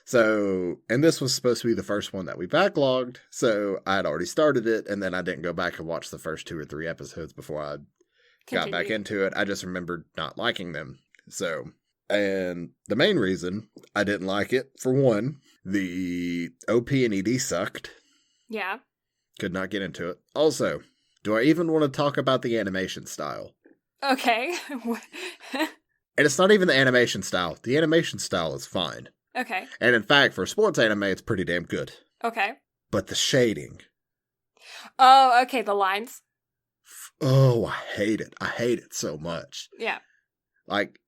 so, and this was supposed to be the first one that we backlogged, so I had already started it, and then I didn't go back and watch the first 2 or 3 episodes before I got back into it. I just remembered not liking them. So, and the main reason I didn't like it, for one, the OP and ED sucked. Yeah. Could not get into it. Also, do I even want to talk about the animation style? Okay. And it's not even the animation style. The animation style is fine. Okay. And in fact, for sports anime, it's pretty damn good. Okay. But the shading. Oh, okay, the lines. Oh, I hate it. I hate it so much. Yeah. Like,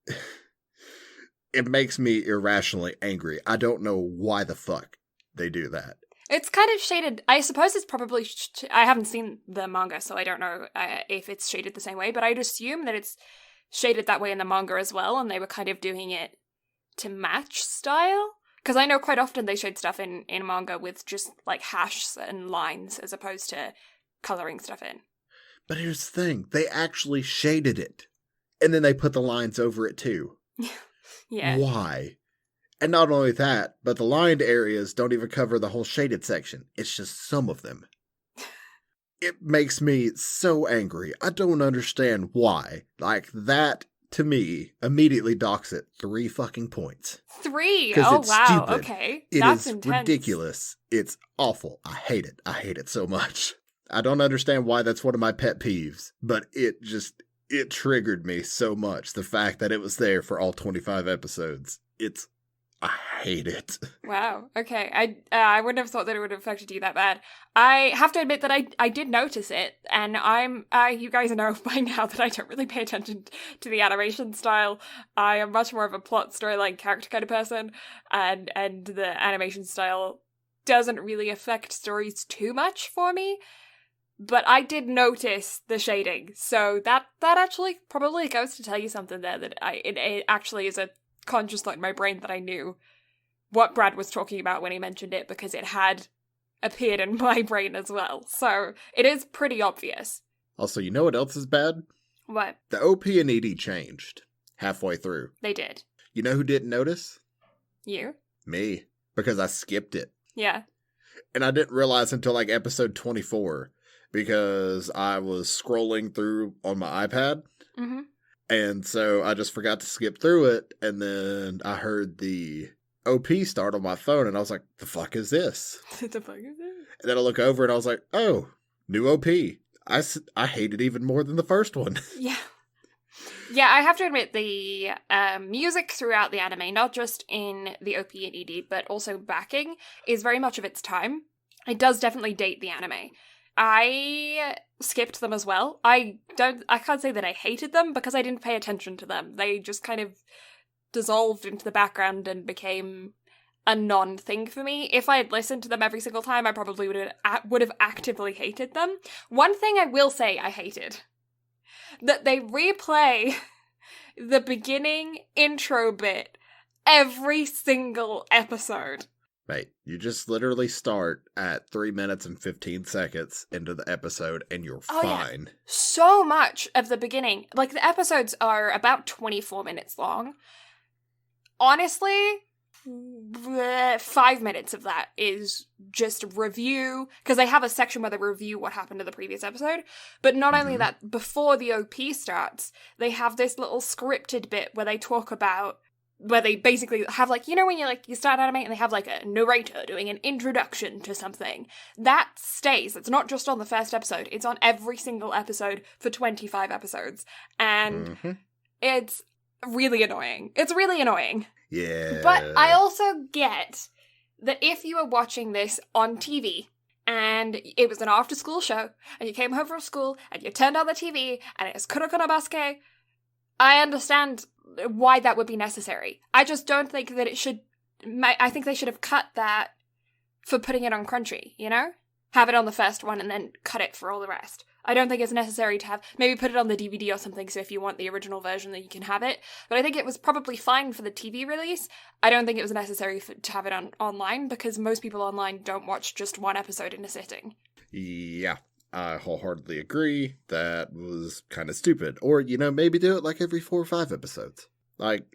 it makes me irrationally angry. I don't know why the fuck they do that. It's kind of shaded. I suppose it's probably... I haven't seen the manga, so I don't know if it's shaded the same way, but I'd assume that it's shaded that way in the manga as well, and they were kind of doing it to match style. Because I know quite often they shade stuff in manga with just, like, hashes and lines as opposed to coloring stuff in. But here's the thing. They actually shaded it. And then they put the lines over it, too. Yeah. Why? And not only that, but the lined areas don't even cover the whole shaded section. It's just some of them. It makes me so angry. I don't understand why. Like, that, to me, immediately docks it 3 fucking points. 3? Oh, wow. Stupid. Okay. It That's is intense. Ridiculous. It's awful. I hate it. I hate it so much. I don't understand why that's one of my pet peeves, but it triggered me so much. The fact that it was there for all 25 episodes. I hate it. Wow. Okay. I wouldn't have thought that it would have affected you that bad. I have to admit that I did notice it, and you guys know by now that I don't really pay attention to the animation style. I am much more of a plot, storyline, character kind of person, and the animation style doesn't really affect stories too much for me. But I did notice the shading, so that actually probably goes to tell you something there, that it actually is a conscious thought in my brain that I knew what Brad was talking about when he mentioned it, because it had appeared in my brain as well. So it is pretty obvious. Also, you know what else is bad? What? The OP and ED changed halfway through. They did. You know who didn't notice? You? Me. Because I skipped it. Yeah. And I didn't realize until like episode 24, because I was scrolling through on my iPad. Mm-hmm. And so I just forgot to skip through it, and then I heard the OP start on my phone, and I was like, the fuck is this? The fuck is this? And then I look over, and I was like, oh, new OP. I hate it even more than the first one. Yeah. Yeah, I have to admit, the music throughout the anime, not just in the OP and ED, but also backing, is very much of its time. It does definitely date the anime. I skipped them as well. I can't say that I hated them, because I didn't pay attention to them. They just kind of dissolved into the background and became a non-thing for me. If I had listened to them every single time, I probably would have actively hated them. One thing I will say I hated, that they replay the beginning intro bit every single episode. Mate, you just literally start at 3 minutes and 15 seconds into the episode, and you're fine. Yeah. So much of the beginning, like the episodes are about 24 minutes long. Honestly, 5 minutes of that is just review, because they have a section where they review what happened to the previous episode. But not only that, before the OP starts, they have this little scripted bit where they talk about, where they basically have, like, you know when you start anime and they have like a narrator doing an introduction to something? That stays. It's not just on the first episode. It's on every single episode for 25 episodes. And it's really annoying. It's really annoying. Yeah. But I also get that if you were watching this on TV and it was an after-school show and you came home from school and you turned on the TV and it's Kuroko no Basuke, I understand why that would be necessary. I just don't think that it should... I think they should have cut that for putting it on Crunchy, you know? Have it on the first one and then cut it for all the rest. I don't think it's necessary to have... Maybe put it on the DVD or something, so if you want the original version, then you can have it. But I think it was probably fine for the TV release. I don't think it was necessary to have it online, because most people online don't watch just one episode in a sitting. Yeah. I wholeheartedly agree. That was kind of stupid. Or, maybe do it like every 4 or 5 episodes. Like,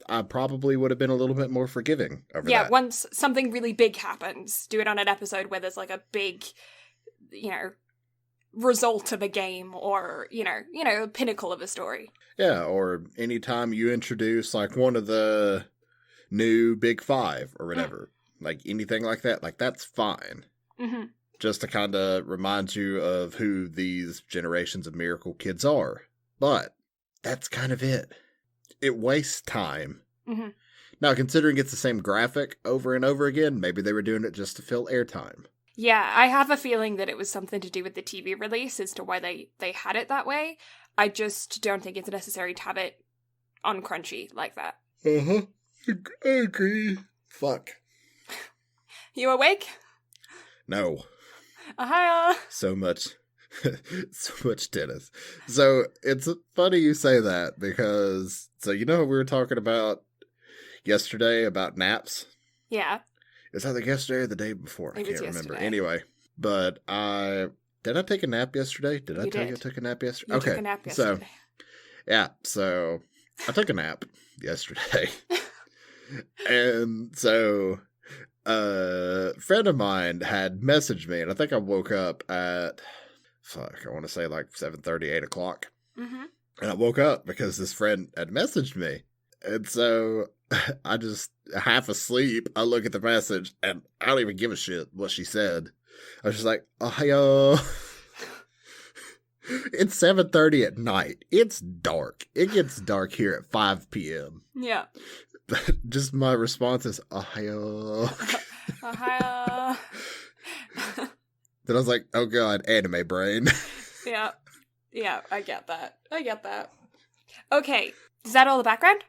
I probably would have been a little bit more forgiving over that. Yeah, once something really big happens, do it on an episode where there's like a big, result of a game, or, pinnacle of a story. Yeah, or anytime you introduce like one of the new Big 5 or whatever. Like anything like that, like that's fine. Mm-hmm. Just to kind of remind you of who these generations of Miracle kids are. But that's kind of it. It wastes time. Mm-hmm. Now, considering it's the same graphic over and over again, maybe they were doing it just to fill airtime. Yeah, I have a feeling that it was something to do with the TV release as to why they had it that way. I just don't think it's necessary to have it on Crunchy like that. Uh-huh. I agree. Fuck. You awake? No. Hiya. So much tennis. So it's funny you say that, because we were talking about yesterday about naps? Yeah. It's either yesterday or the day before. I can't remember. Yesterday. Anyway, but did I take a nap yesterday? Did I tell you I took a nap yesterday? You took a nap yesterday. So I took a nap yesterday. And so a friend of mine had messaged me, and I think I woke up at, I want to say like 7:30, 8 o'clock. Mm-hmm. And I woke up because this friend had messaged me. And so I just, half asleep, I look at the message, and I don't even give a shit what she said. I was just like, Ohio. It's 7:30 at night. It's dark. It gets dark here at 5 p.m. Yeah. Just my response is, Ohio. Ohio. Then I was like, oh god, anime brain. Yeah. Yeah, I get that. Okay, is that all the background?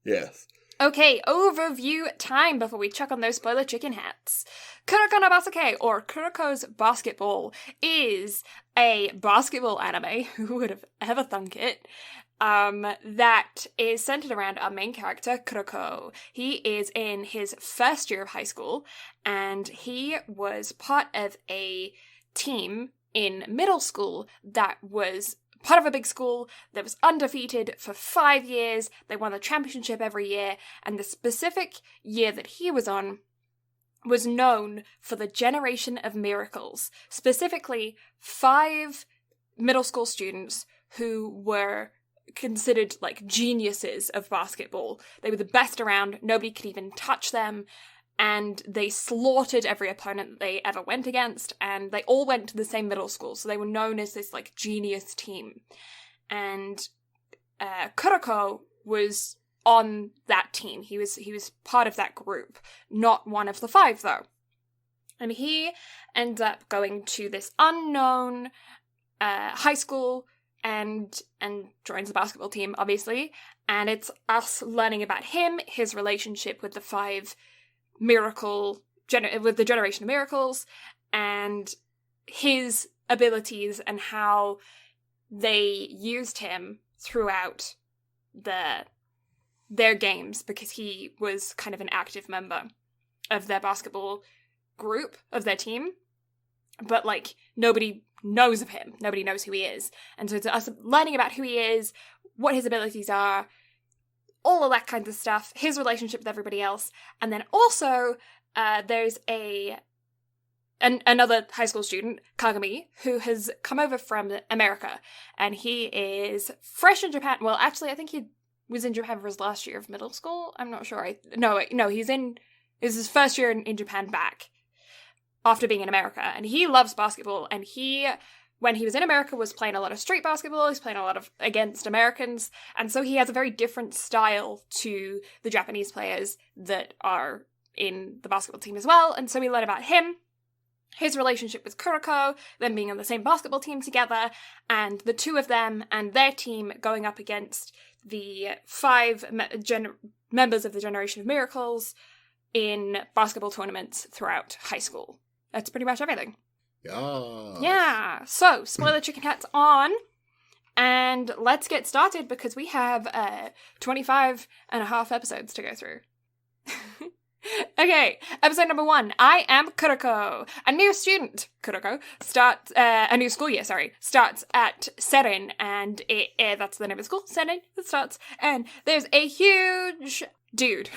Yes. Okay, overview time before we chuck on those spoiler chicken hats. Kuroko no Basuke, or Kuroko's Basketball, is a basketball anime, who would have ever thunk it, that is centered around our main character, Kuroko. He is in his first year of high school, and he was part of a team in middle school that was part of a big school that was undefeated for 5 years. They won the championship every year, and the specific year that he was on was known for the Generation of Miracles. Specifically, 5 middle school students who were considered like geniuses of basketball. They were the best around, nobody could even touch them, and they slaughtered every opponent that they ever went against, and they all went to the same middle school, so they were known as this, like, genius team. And Kuroko was on that team. He was part of that group, not one of the 5, though. And he ends up going to this unknown high school and joins the basketball team, obviously, and it's us learning about him, his relationship with the 5 with the Generation of Miracles, and his abilities and how they used him throughout their games, because he was kind of an active member of their basketball group, of their team, but like nobody knows of him, nobody knows who he is, and so it's us learning about who he is, what his abilities are, all of that kind of stuff, his relationship with everybody else. And then also, there's another high school student, Kagami, who has come over from America, and he is fresh in Japan. Well, actually, I think he was in Japan for his last year of middle school. I'm not sure. No, it's his first year in Japan back, after being in America, and he loves basketball, and when he was in America, was playing a lot of street basketball, he's playing a lot of against Americans, and so he has a very different style to the Japanese players that are in the basketball team as well, and so we learn about him, his relationship with Kuroko, them being on the same basketball team together, and the 2 of them and their team going up against the 5 members of the Generation of Miracles in basketball tournaments throughout high school. That's pretty much everything. Yeah. So, spoiler chicken hats on, and let's get started because we have 25 and a half episodes to go through. Okay, episode number 1. I am Kuroko. A new student, Kuroko, starts, a new school year, starts at Seren, and that's the name of the school, Seren, it starts, and there's a huge dude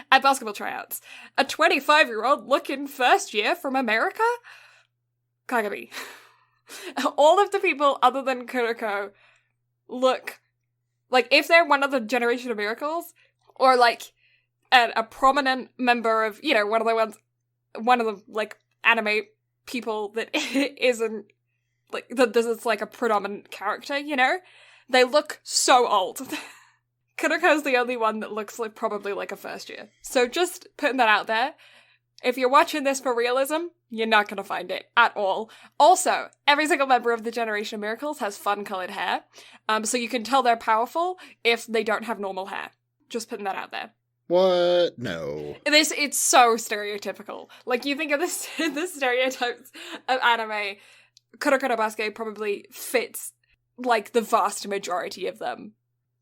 at basketball tryouts. A 25-year-old looking first year from America? Kagami. All of the people other than Kuroko look like if they're one of the Generation of Miracles, or like a prominent member of, one of the like anime people that isn't like that this is like a predominant character, they look so old. Kuroko's the only one that looks like probably like a first year. So just putting that out there. If you're watching this for realism, you're not going to find it at all. Also, every single member of the Generation of Miracles has fun-colored hair, so you can tell they're powerful if they don't have normal hair. Just putting that out there. What? No. It's so stereotypical. Like, you think of the stereotypes of anime, Kuroko no Basuke probably fits, like, the vast majority of them.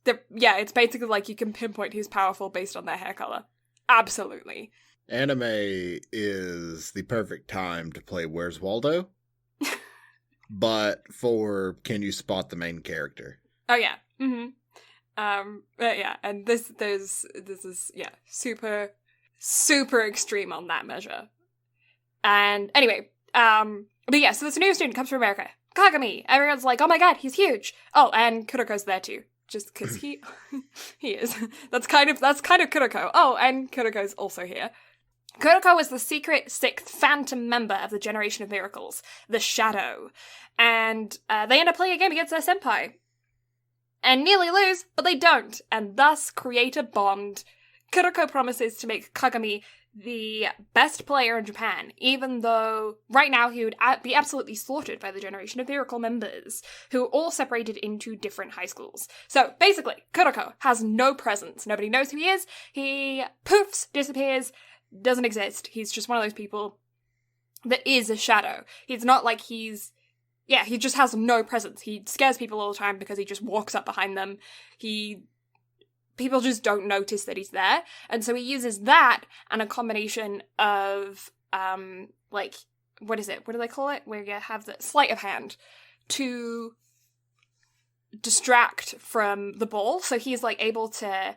It's basically like you can pinpoint who's powerful based on their hair color. Absolutely. Anime is the perfect time to play Where's Waldo? But for can you spot the main character? Oh yeah. Mm-hmm. And this is super, super extreme on that measure. And anyway, so this new student comes from America. Kagami. Everyone's like, oh my god, he's huge. Oh, and Kuroko's there too. Just because he is. That's kind of Kuroko. Oh, and Kuroko's also here. Kuroko is the secret sixth phantom member of the Generation of Miracles, the Shadow, and they end up playing a game against their senpai. And nearly lose, but they don't, and thus create a bond. Kuroko promises to make Kagami the best player in Japan, even though right now he would be absolutely slaughtered by the Generation of Miracle members, who are all separated into different high schools. So basically, Kuroko has no presence. Nobody knows who he is. He poofs, disappears, doesn't exist. He's just one of those people that is a shadow. He's not like he just has no presence. He scares people all the time because he just walks up behind them. People just don't notice that he's there. And so he uses that and a combination of, what is it? What do they call it? Where you have the sleight of hand to distract from the ball. So he's, able to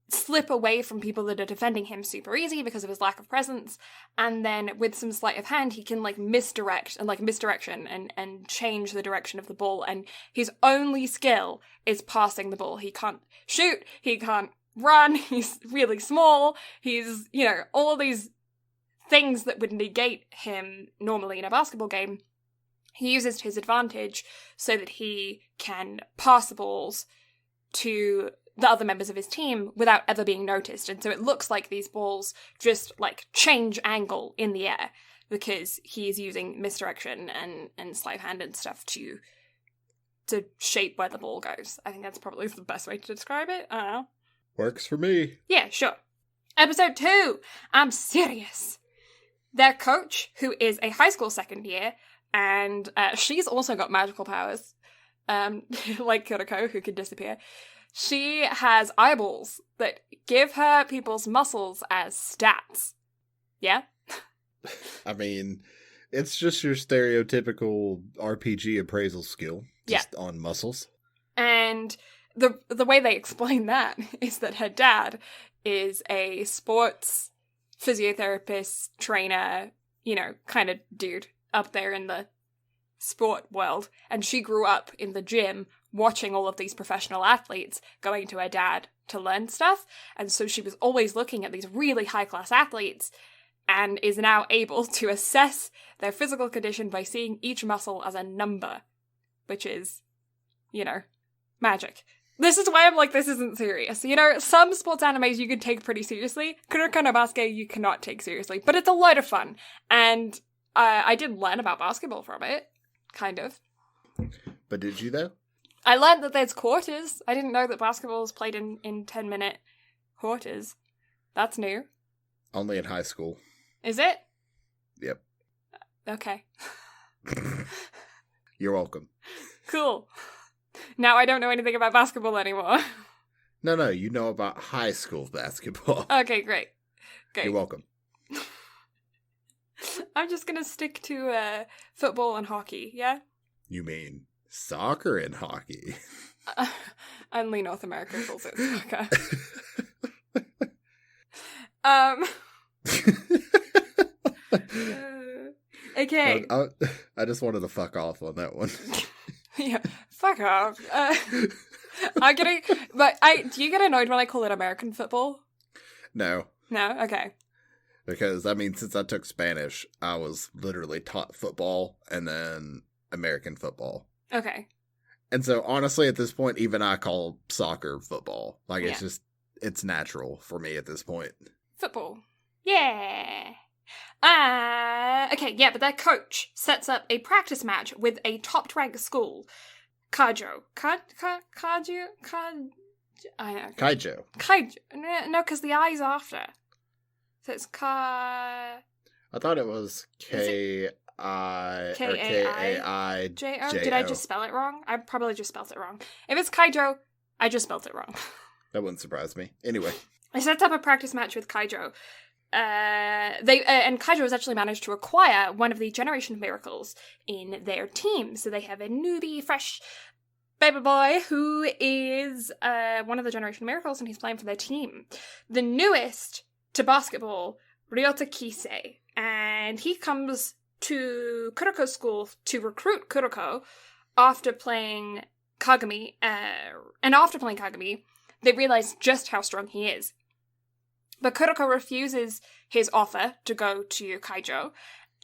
slip away from people that are defending him super easy because of his lack of presence, and then with some sleight of hand he can misdirect and change the direction of the ball, and his only skill is passing the ball. He can't shoot, he can't run, he's really small, he's, all these things that would negate him normally in a basketball game. He uses to his advantage so that he can pass the balls to the other members of his team without ever being noticed. And so it looks like these balls just, change angle in the air because he's using misdirection and sleight of hand and stuff to shape where the ball goes. I think that's probably the best way to describe it. I don't know. Works for me. Yeah, sure. Episode 2, I'm serious. Their coach, who is a high school second year, and she's also got magical powers, like Kuroko, who can disappear. She has eyeballs that give her people's muscles as stats. Yeah? I mean, it's just your stereotypical RPG appraisal skill. Just on muscles. And the way they explain that is that her dad is a sports physiotherapist, trainer, kind of dude up there in the sport world. And she grew up in the gym watching all of these professional athletes going to her dad to learn stuff. And so she was always looking at these really high-class athletes and is now able to assess their physical condition by seeing each muscle as a number, which is, magic. This is why I'm like, this isn't serious. Some sports animes you can take pretty seriously. Kuroko no Basuke you cannot take seriously, but it's a lot of fun. And I did learn about basketball from it, kind of. But did you, though? I learned that there's quarters. I didn't know that basketball is played in 10-minute quarters. That's new. Only in high school. Is it? Yep. Okay. You're welcome. Cool. Now I don't know anything about basketball anymore. No, you know about high school basketball. Okay, great. You're welcome. I'm just gonna stick to football and hockey, yeah? You mean soccer and hockey? Only North America calls it soccer. Okay. I just wanted to fuck off on that one. Yeah, fuck off. I'm getting, do you get annoyed when I call it American football? No. No? Okay. Because, since I took Spanish, I was literally taught football and then American football. Okay. And so, honestly, at this point, even I call soccer football. It's natural for me at this point. Football. Yeah. Okay, yeah, but their coach sets up a practice match with a top-ranked school. Kaijo. Kaijo? I know. Kaijo. No, because the I's after. So it's I thought it was K-A-I-J-O. Did I just spell it wrong? I probably just spelled it wrong. If it's Kaijo, I just spelled it wrong. That wouldn't surprise me. Anyway. I set up a practice match with Kaijo. And Kaijo has actually managed to acquire one of the Generation Miracles in their team. So they have a newbie, fresh baby boy who is one of the Generation Miracles, and he's playing for their team. The newest to basketball, Ryota Kisei, and he comes to Kuroko's school to recruit Kuroko after playing Kagami, and after playing Kagami, they realize just how strong he is. But Kuroko refuses his offer to go to Kaijo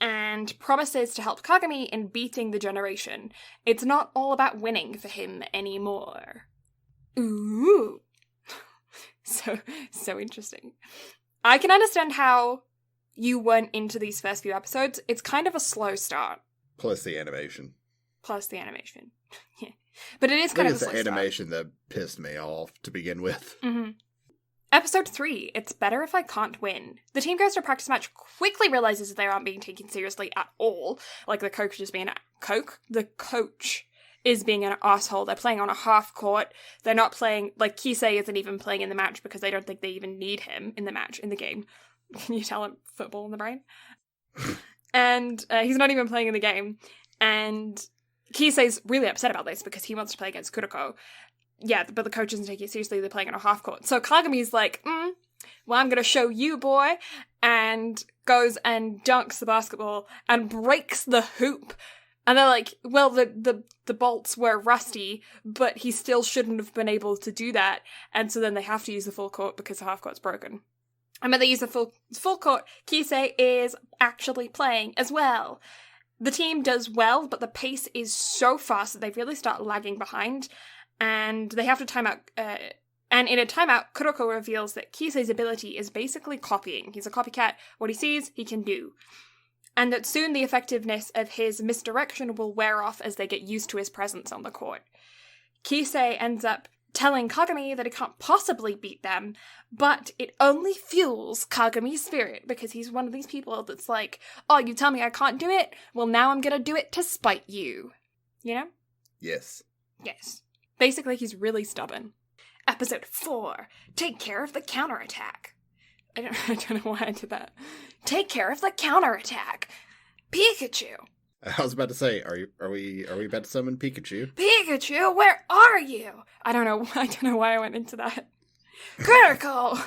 and promises to help Kagami in beating the generation. It's not all about winning for him anymore. Ooh. So interesting. I can understand how you weren't into these first few episodes. It's kind of a slow start. Plus the animation. Yeah. But it is kind of a slow start. It's the animation that pissed me off to begin with. Mm-hmm. Episode 3, It's Better If I Can't Win. The team goes to a practice match, quickly realizes they aren't being taken seriously at all. Like, the coach is being an asshole. They're playing on a half court. They're not playing, like, Kisei isn't even playing in the match because they don't think they even need him in the match, in the game. Can you tell him football in the brain? And he's not even playing in the game. And Kisei's really upset about this because he wants to play against Kuroko. Yeah, but the coach isn't taking it seriously. They're playing on a half court. So Kagami's like, well, I'm going to show you, boy. And goes and dunks the basketball and breaks the hoop. And they're like, well, the bolts were rusty, but he still shouldn't have been able to do that. And so then they have to use the full court because the half court's broken. And when they use the full court, Kisei is actually playing as well. The team does well, but the pace is so fast that they really start lagging behind. And they have to time out, and in a timeout, Kuroko reveals that Kisei's ability is basically copying. He's a copycat. What he sees, he can do. And that soon the effectiveness of his misdirection will wear off as they get used to his presence on the court. Kisei ends up telling Kagami that he can't possibly beat them, but it only fuels Kagami's spirit, because he's one of these people that's like, oh, you tell me I can't do it? Well, now I'm gonna do it to spite you. You know? Yes. Yes. Basically, he's really stubborn. Episode 4, Take Care of the Counterattack. I don't know why I did that. Take care of the counterattack. Pikachu. I was about to say, are we about to summon Pikachu? Pikachu, where are you? I don't know why I went into that. Critical.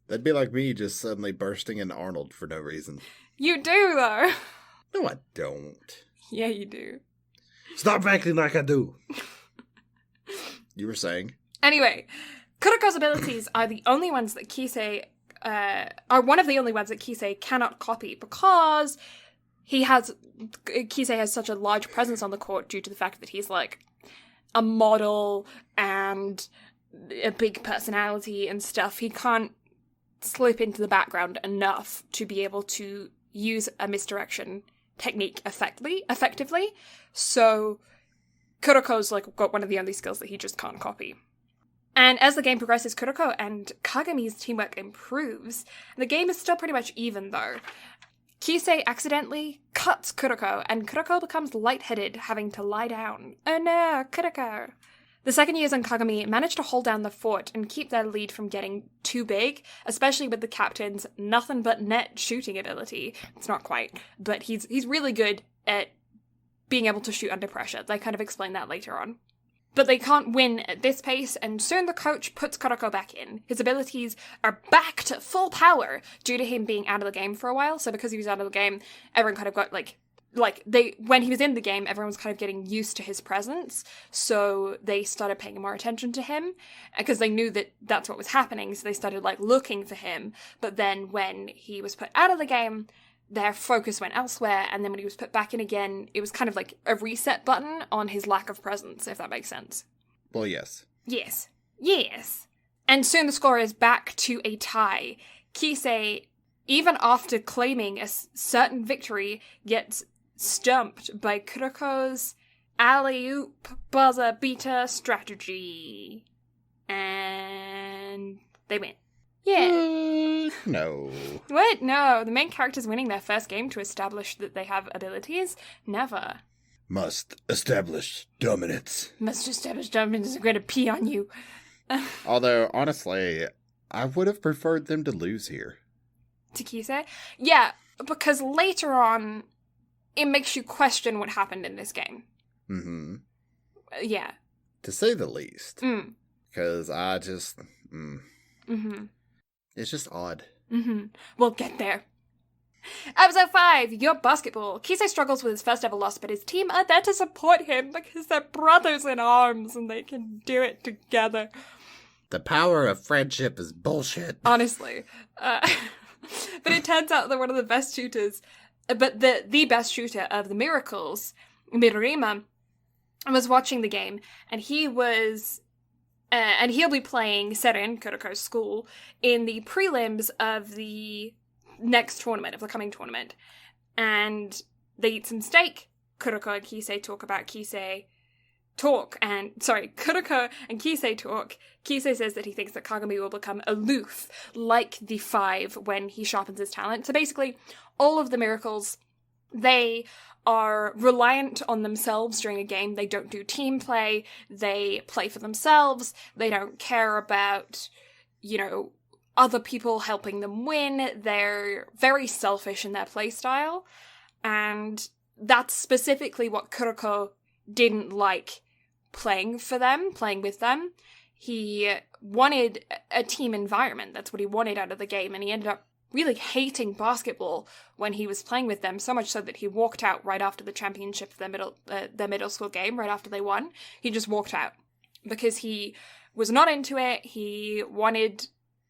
That'd be like me just suddenly bursting into Arnold for no reason. You do, though. No, I don't. Yeah, you do. Stop acting like I do. You were saying? Anyway, Kuroko's abilities are the only ones that Kisei, are one of the only ones that Kisei cannot copy because Kisei has such a large presence on the court due to the fact that he's like a model and a big personality and stuff. He can't slip into the background enough to be able to use a misdirection technique effectively. So Kuroko's like got one of the only skills that he just can't copy. And as the game progresses, Kuroko and Kagami's teamwork improves. The game is still pretty much even, though. Kisei accidentally cuts Kuroko, and Kuroko becomes lightheaded, having to lie down. Oh no, Kuroko! The second years and Kagami manage to hold down the fort and keep their lead from getting too big, especially with the captain's nothing but net shooting ability. It's not quite, but he's really good at being able to shoot under pressure. They kind of explain that later on. But they can't win at this pace, and soon the coach puts Kuroko back in. His abilities are back to full power due to him being out of the game for a while. So because he was out of the game, everyone kind of got when he was in the game, everyone was kind of getting used to his presence. So they started paying more attention to him because they knew that that's what was happening. So they started looking for him. But then when he was put out of the game, their focus went elsewhere, and then when he was put back in again, it was kind of like a reset button on his lack of presence, if that makes sense. Well, yes. Yes. And soon the score is back to a tie. Kisei, even after claiming a certain victory, gets stumped by Kuroko's alley-oop buzzer beater strategy. And they win. Yeah. No. What? No. The main character's winning their first game to establish that they have abilities? Never. Must establish dominance. I'm going to pee on you. Although, honestly, I would have preferred them to lose here. To Kisei? Yeah, because later on, it makes you question what happened in this game. Mm-hmm. Yeah. To say the least. Because I just... Mm-hmm. It's just odd. Mm-hmm. We'll get there. Episode 5, Your Basketball. Kisei struggles with his first ever loss, but his team are there to support him because they're brothers in arms and they can do it together. The power of friendship is bullshit. Honestly. But it turns out that one of the best shooters, but the best shooter of the Miracles, Mirima, was watching the game, and he was... and he'll be playing Seren, Kuroko's school, in the prelims of the next tournament, of the coming tournament. And they eat some steak. Kuroko and Kisei talk about Kuroko and Kisei talk. Kisei says that he thinks that Kagami will become aloof, like the 5 when he sharpens his talent. So basically, all of the Miracles, they are reliant on themselves during a game. They don't do team play. They play for themselves. They don't care about, other people helping them win. They're very selfish in their play style. And that's specifically what Kuroko didn't like playing with them. He wanted a team environment. That's what he wanted out of the game. And he ended up really hating basketball when he was playing with them, so much so that he walked out right after the championship of their middle school game, right after they won. He just walked out because he was not into it. He wanted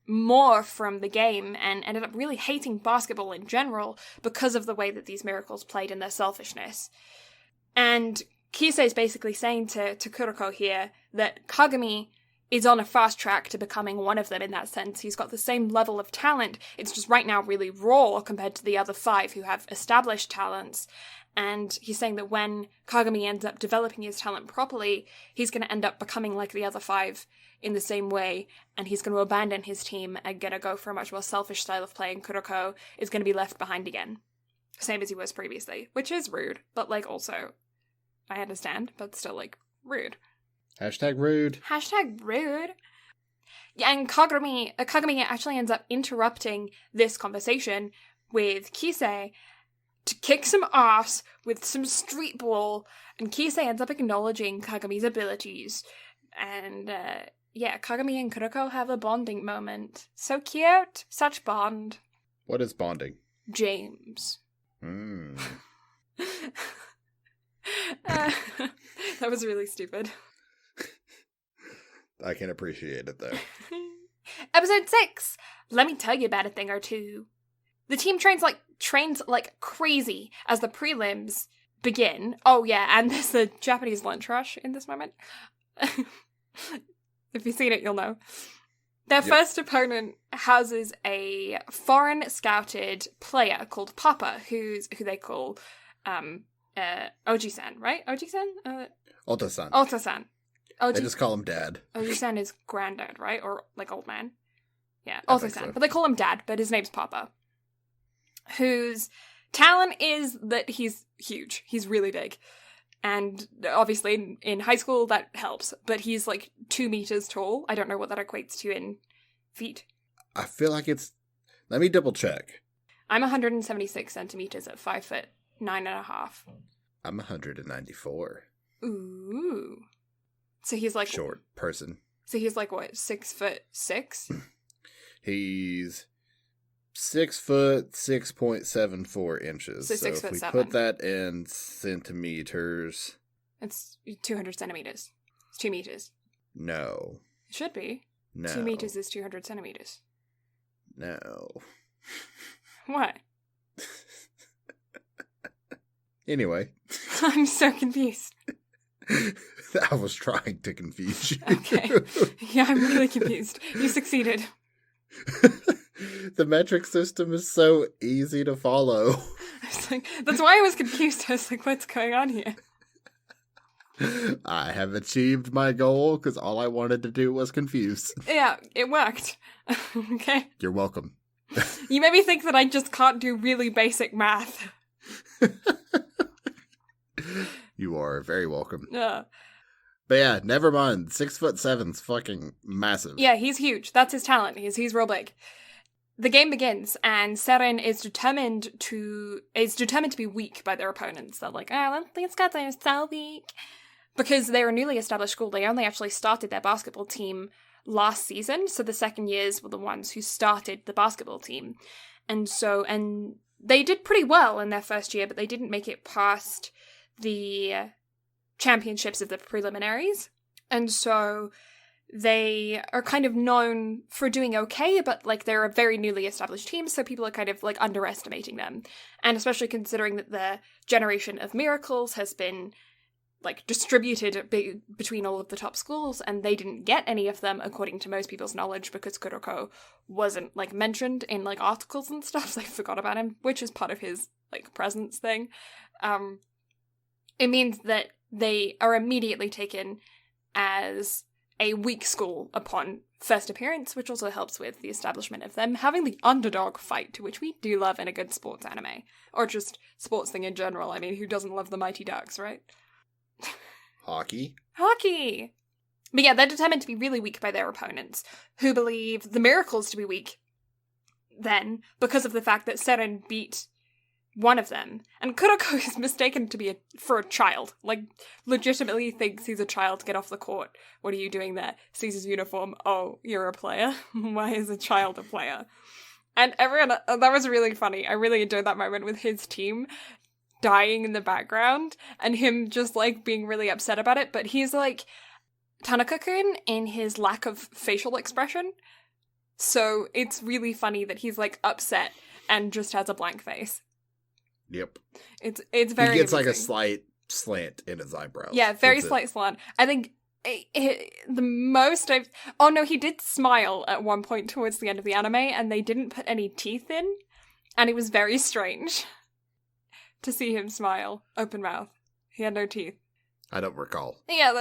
more from the game and ended up really hating basketball in general because of the way that these Miracles played and their selfishness. And Kisei is basically saying to Kuroko here that Kagami is on a fast track to becoming one of them in that sense. He's got the same level of talent. It's just right now really raw compared to the other 5 who have established talents. And he's saying that when Kagami ends up developing his talent properly, he's going to end up becoming like the other 5 in the same way, and he's going to abandon his team and going to go for a much more selfish style of play, and Kuroko is going to be left behind again. Same as he was previously, which is rude, but also, I understand, but still rude. #rude. #rude. Yeah, and Kagami actually ends up interrupting this conversation with Kisei to kick some ass with some street ball, and Kisei ends up acknowledging Kagami's abilities. And, Kagami and Kuroko have a bonding moment. So cute. Such bond. What is bonding? James. That was really stupid. I can appreciate it, though. Episode 6! Let me tell you about a thing or two. The team trains like crazy as the prelims begin. Oh yeah, and there's the Japanese lunch rush in this moment. If you've seen it, you'll know. Their first opponent houses a foreign scouted player called Papa, who they call Oji-san, right? Oji-san? Ota-san. Ota-san. They just call him Dad. Oji-san is granddad, right? Or old man. Yeah, Ota-san. So. But they call him Dad, but his name's Papa. Whose talent is that he's huge. He's really big. And obviously in high school that helps. But he's 2 meters tall. I don't know what that equates to in feet. I feel like it's... Let me double check. I'm 176 centimeters at 5'9.5". I'm 194. Ooh. So he's short person. So he's what, 6'6"? He's 6 foot 6.74 inches. So 6 foot if we 7. put that in centimeters, it's 200 centimeters. It's 2 meters. No. It should be. No. 2 meters is 200 centimeters. No. What? Anyway. I'm so confused. I was trying to confuse you. Okay. Yeah, I'm really confused. You succeeded. The metric system is so easy to follow. That's why I was confused. I was what's going on here? I have achieved my goal because all I wanted to do was confuse. Yeah, it worked. Okay. You're welcome. You made me think that I just can't do really basic math. You are very welcome. Yeah. But yeah, never mind. 6'7" fucking massive. Yeah, he's huge. That's his talent. He's real big. The game begins, and Seren is determined to be weak by their opponents. They're these guys are so weak. Because they're a newly established school, they only actually started their basketball team last season, so the second years were the ones who started the basketball team. And they did pretty well in their first year, but they didn't make it past the championships of the preliminaries. And so they are kind of known for doing okay, but, like, they're a very newly established team, so people are kind of, like, underestimating them. And especially considering that the generation of miracles has been, like, distributed between all of the top schools, and they didn't get any of them, according to most people's knowledge, because Kuroko wasn't, like, mentioned in, like, articles and stuff, so they forgot about him, which is part of his, like, presence thing. It means that they are immediately taken as a weak school upon first appearance, which also helps with the establishment of them having the underdog fight, which we do love in a good sports anime. Or just sports thing in general. I mean, who doesn't love the Mighty Ducks, right? Hockey? Hockey! But yeah, they're determined to be really weak by their opponents, who believe the Miracles to be weak then, because of the fact that Seren beat one of them. And Kuroko is mistaken to be for a child. Like, legitimately thinks he's a child. Get off the court. What are you doing there? Sees his uniform. Oh, you're a player? Why is a child a player? And everyone, that was really funny. I really enjoyed that moment with his team dying in the background and him just, like, being really upset about it. But he's, like, Tanaka-kun in his lack of facial expression. So it's really funny that he's, like, upset and just has a blank face. Yep. It's very He gets amusing. like a slight slant in his eyebrows. Yeah, very slight slant. I think the most I've... Oh no, he did smile at one point towards the end of the anime, and they didn't put any teeth in, and it was very strange to see him smile, open mouth. He had no teeth. I don't recall. Yeah,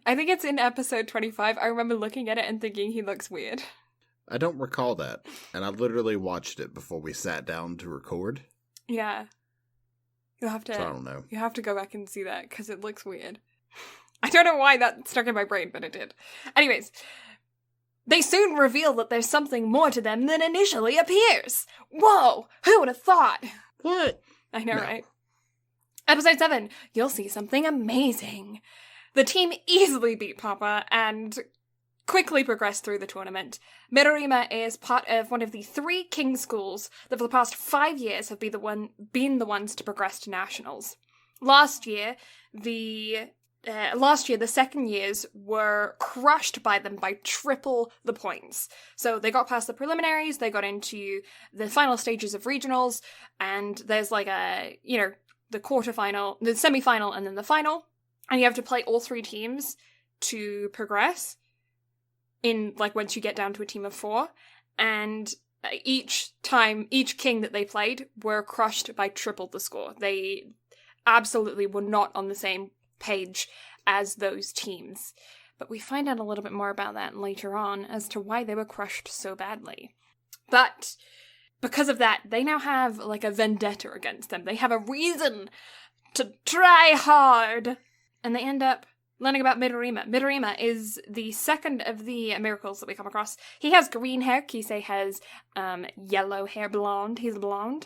I think it's in episode 25. I remember looking at it and thinking he looks weird. I don't recall that, and I literally watched it before we sat down to record. Yeah. You'll have to... So I don't know. You have to go back and see that, because it looks weird. I don't know why that stuck in my brain, but it did. Anyways, they soon reveal that there's something more to them than initially appears. Whoa! Who would have thought? What? I know, right? Episode 7, you'll see something amazing. The team easily beat Papa and quickly progressed through the tournament. Midorima is part of one of the 3 king schools that for the past 5 years have been the ones to progress to nationals. Last year, the second years were crushed by them by triple the points. So they got past the preliminaries, they got into the final stages of regionals, and there's like the quarterfinal, the semi-final, and then the final. And you have to play all 3 teams to progress in, like, once you get down to a team of 4. And each king that they played were crushed by triple the score. They absolutely were not on the same page as those teams. But we find out a little bit more about that later on as to why they were crushed so badly. But because of that, they now have, like, a vendetta against them. They have a reason to try hard. And they end up learning about Midorima. Midorima is the second of the miracles that we come across. He has green hair. Kisei has yellow hair, blonde. He's blonde.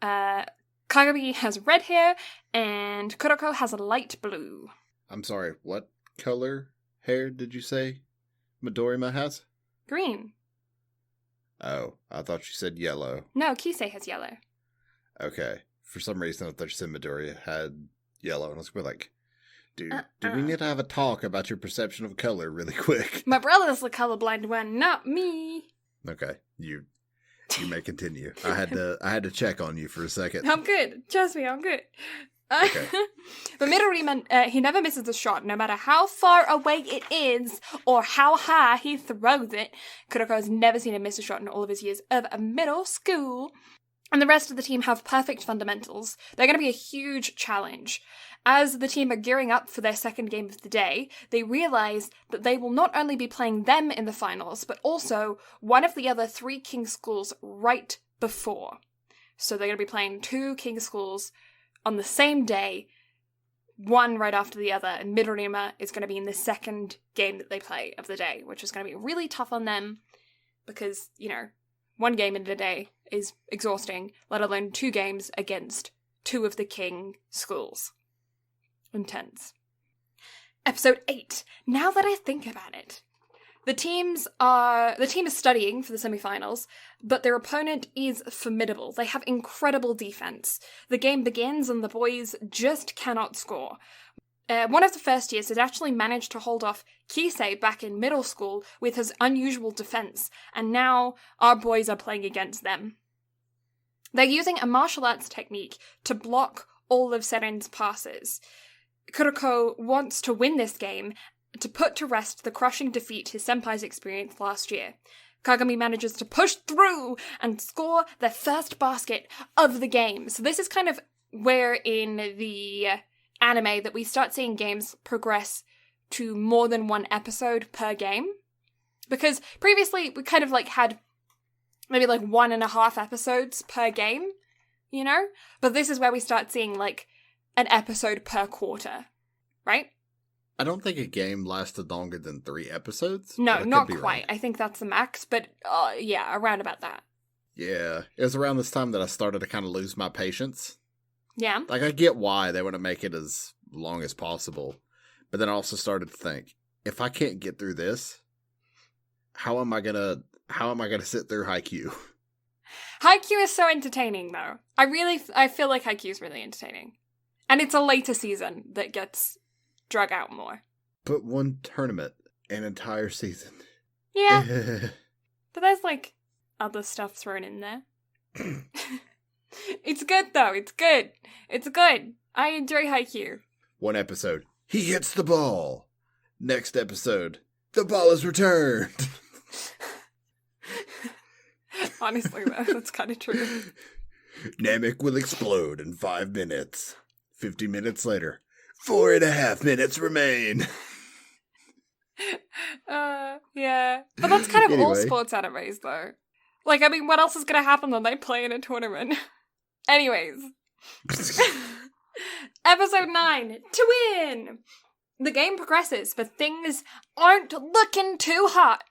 Kagami has red hair. And Kuroko has light blue. I'm sorry, what color hair did you say Midorima has? Green. Oh, I thought you said yellow. No, Kisei has yellow. Okay. For some reason, I thought you said Midoriya had yellow, and I was going to be like, dude, do we need to have a talk about your perception of color really quick? My brother's the colorblind one, not me. Okay, you may continue. I had to check on you for a second. I'm good. Trust me, I'm good. Okay. But Midorima, he never misses a shot, no matter how far away it is or how high he throws it. Kuroko has never seen him miss a shot in all of his years of middle school. And the rest of the team have perfect fundamentals. They're going to be a huge challenge. As the team are gearing up for their second game of the day, they realize that they will not only be playing them in the finals, but also one of the other 3 king schools right before. So they're going to be playing 2 king schools on the same day, one right after the other, and Midorima is going to be in the second game that they play of the day, which is going to be really tough on them because, you know, 1 game in a day is exhausting, let alone 2 games against 2 of the king schools. Intense. Episode 8. Now that I think about it. The team is studying for the semifinals, but their opponent is formidable. They have incredible defense. The game begins and the boys just cannot score. one of the first years had actually managed to hold off Kisei back in middle school with his unusual defense, and now our boys are playing against them. They're using a martial arts technique to block all of Seren's passes. Kuroko wants to win this game to put to rest the crushing defeat his senpais experienced last year. Kagami manages to push through and score their first basket of the game. So this is kind of where in the anime that we start seeing games progress to more than one episode per game. Because previously we kind of like had maybe like 1.5 episodes per game, you know? But this is where we start seeing like an episode per quarter, right? I don't think a game lasted longer than 3 episodes. No, not quite. Wrong. I think that's the max, but yeah, around about that. Yeah, it was around this time that I started to kind of lose my patience. Yeah. Like, I get why they want to make it as long as possible, but then I also started to think, if I can't get through this, how am I gonna sit through Haikyuu? Haikyuu is so entertaining, though. I feel like Haikyuu is really entertaining. And it's a later season that gets drug out more. But one tournament, an entire season. Yeah. But there's, like, other stuff thrown in there. It's good, though. It's good. It's good. I enjoy Haikyuu. One episode, he hits the ball. Next episode, the ball is returned. Honestly, though, that's kind of true. Namek will explode in 5 minutes. 50 minutes later, 4.5 minutes remain. Yeah. But that's kind of all sports animes, though. Like, I mean, what else is going to happen when they play in a tournament? Anyways. Episode 9, to win! The game progresses, but things aren't looking too hot.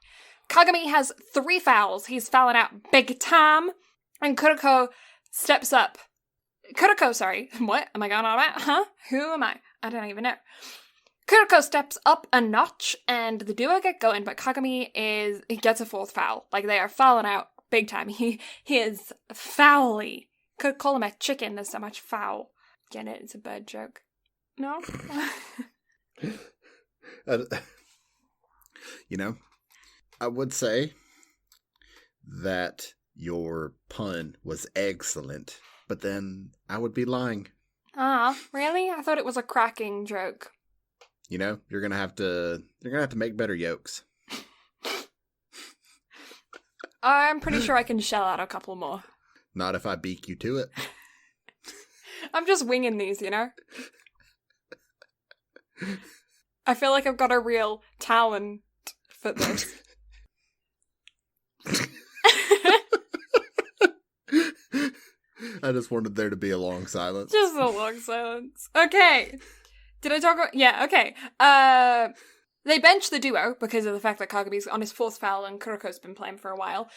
Kagami has 3 fouls. He's fouling out big time. And Kuroko steps up. What am I going on about? Huh? Who am I? I don't even know. Kuroko steps up a notch, and the duo get going, but Kagami gets a 4th foul. Like, they are fouling out big time. He is foully. Could call him a chicken, there's so much foul. Get it? It's a bird joke. No? You know, I would say that your pun was excellent, but then I would be lying. Ah, really? I thought it was a cracking joke. You know, you're gonna have to make better jokes. I'm pretty sure I can shell out a couple more. Not if I beat you to it. I'm just winging these, you know? I feel like I've got a real talent for this. I just wanted there to be a long silence. Just a long silence. Okay. Did I talk about... Yeah, okay. They bench the duo because of the fact that Kagami's on his 4th foul and Kuroko's been playing for a while.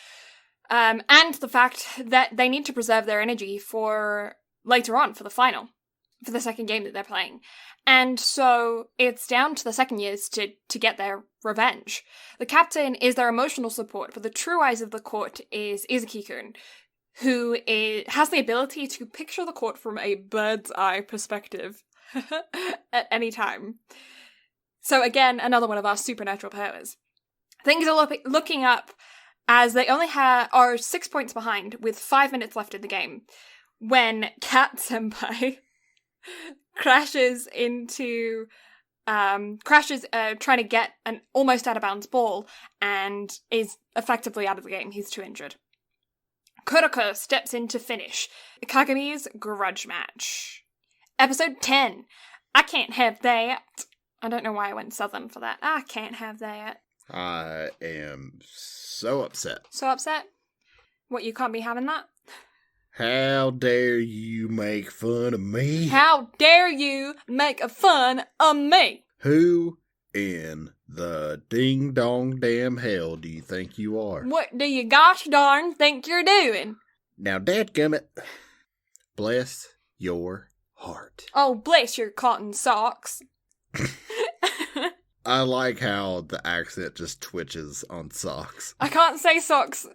And the fact that they need to preserve their energy for later on, for the final. For the second game that they're playing. And so it's down to the second years to get their revenge. The captain is their emotional support, but the true eyes of the court is Izuki-kun, who has the ability to picture the court from a bird's eye perspective at any time. So again, another one of our supernatural powers. Things are looking up as they only are 6 points behind with 5 minutes left in the game when Cat Senpai crashes trying to get an almost out of bounds ball and is effectively out of the game. He's too injured. Kuroko steps in to finish Kagami's grudge match. Episode 10. I can't have that. I don't know why I went southern for that. I can't have that. I am so upset. So upset? What, you can't be having that? How dare you make fun of me? How dare you make fun of me? Who in the ding-dong damn hell do you think you are? What do you gosh darn think you're doing? Now, dadgummit, bless your heart. Oh, bless your cotton socks. I like how the accent just twitches on socks. I can't say socks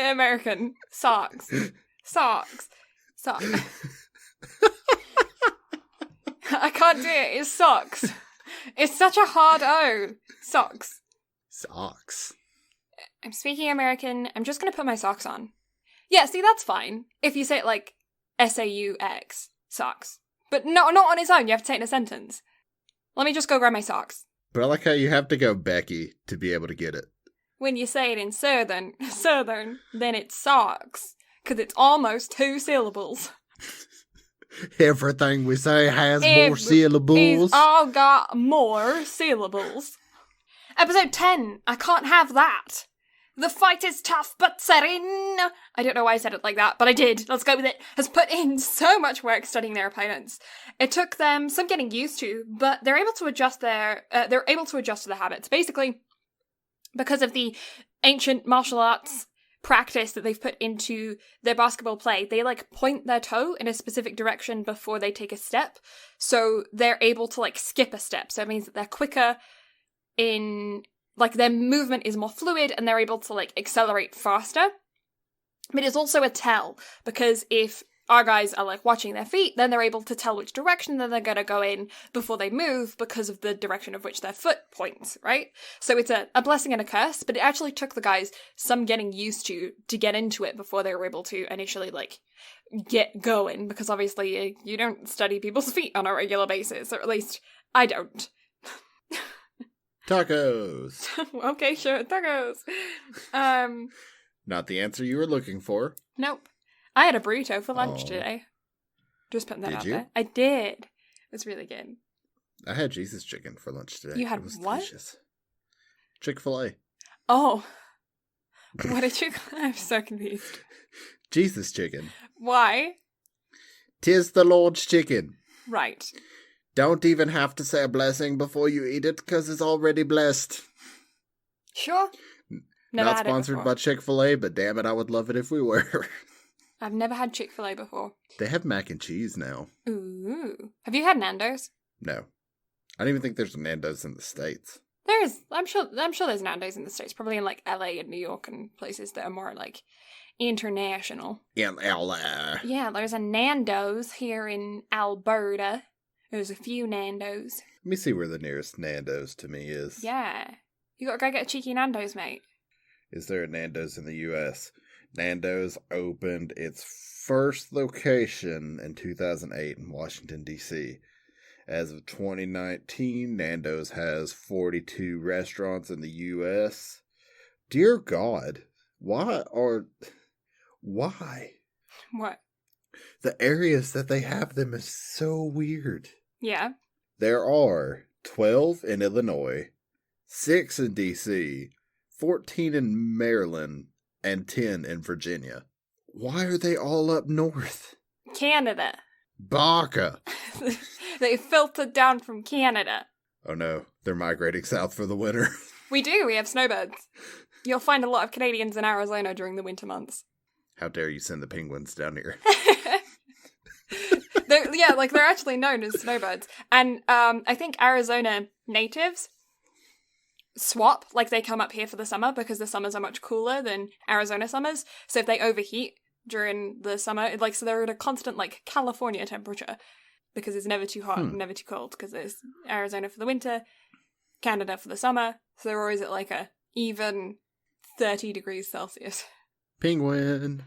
American. Socks. Socks. Socks. I can't do it. It's socks. It's such a hard O. Socks. Socks. I'm speaking American. I'm just going to put my socks on. Yeah, see, that's fine. If you say it like S-A-U-X, socks. But not on its own. You have to say it in a sentence. Let me just go grab my socks. But I like how you have to go Becky to be able to get it. When you say it in southern, then it's socks. Because it's almost 2 syllables. Everything we say has more syllables. It's all got more syllables. Episode 10. I can't have that. The fight is tough, but Serin, I don't know why I said it like that, but I did. Let's go with it. Has put in so much work studying their opponents. It took them some getting used to, but they're able to adjust to their habits. Basically, because of the ancient martial arts practice that they've put into their basketball play, they like point their toe in a specific direction before they take a step. So they're able to like skip a step. So it means that they're quicker in, like, their movement is more fluid and they're able to like accelerate faster. But it's also a tell, because if our guys are like watching their feet, then they're able to tell which direction that they're going to go in before they move because of the direction of which their foot points, right? So it's a blessing and a curse, but it actually took the guys some getting used to get into it before they were able to initially like get going, because obviously you don't study people's feet on a regular basis, or at least I don't. Tacos. Okay, sure, tacos. Not the answer you were looking for. Nope. I had a burrito for lunch today. Just putting that out there. I did. It was really good. I had Jesus chicken for lunch today. You had it was what? Delicious. Chick-fil-A. Oh. What did you... I'm so confused. Jesus chicken. Why? 'Tis the Lord's chicken. Right. Don't even have to say a blessing before you eat it, because it's already blessed. Sure. Never Not had sponsored it by Chick-fil-A, but damn it, I would love it if we were. I've never had Chick-fil-A before. They have mac and cheese now. Ooh. Have you had Nando's? No. I don't even think there's Nando's in the States. There is. I'm sure there's Nando's in the States. Probably in like LA and New York and places that are more like international. In LA. Yeah, there's a Nando's here in Alberta. There's a few Nando's. Let me see where the nearest Nando's to me is. Yeah. You gotta go get a cheeky Nando's, mate. Is there a Nando's in the U.S.? Nando's opened its first location in 2008 in Washington, D.C. As of 2019, Nando's has 42 restaurants in the U.S. Dear God, why? What? The areas that they have them is so weird. Yeah. There are 12 in Illinois, 6 in D.C., 14 in Maryland, and 10 in Virginia. Why are they all up north? Canada. Baka. They filtered down from Canada. Oh no, they're migrating south for the winter. We do, we have snowbirds. You'll find a lot of Canadians in Arizona during the winter months. How dare you send the penguins down here? They're actually known as snowbirds. And I think Arizona natives swap, like they come up here for the summer because the summers are much cooler than Arizona summers. So if they overheat during the summer, so they're at a constant like California temperature because it's never too hot and never too cold, because there's Arizona for the winter, Canada for the summer. So they're always at like a even 30 degrees Celsius. Penguin.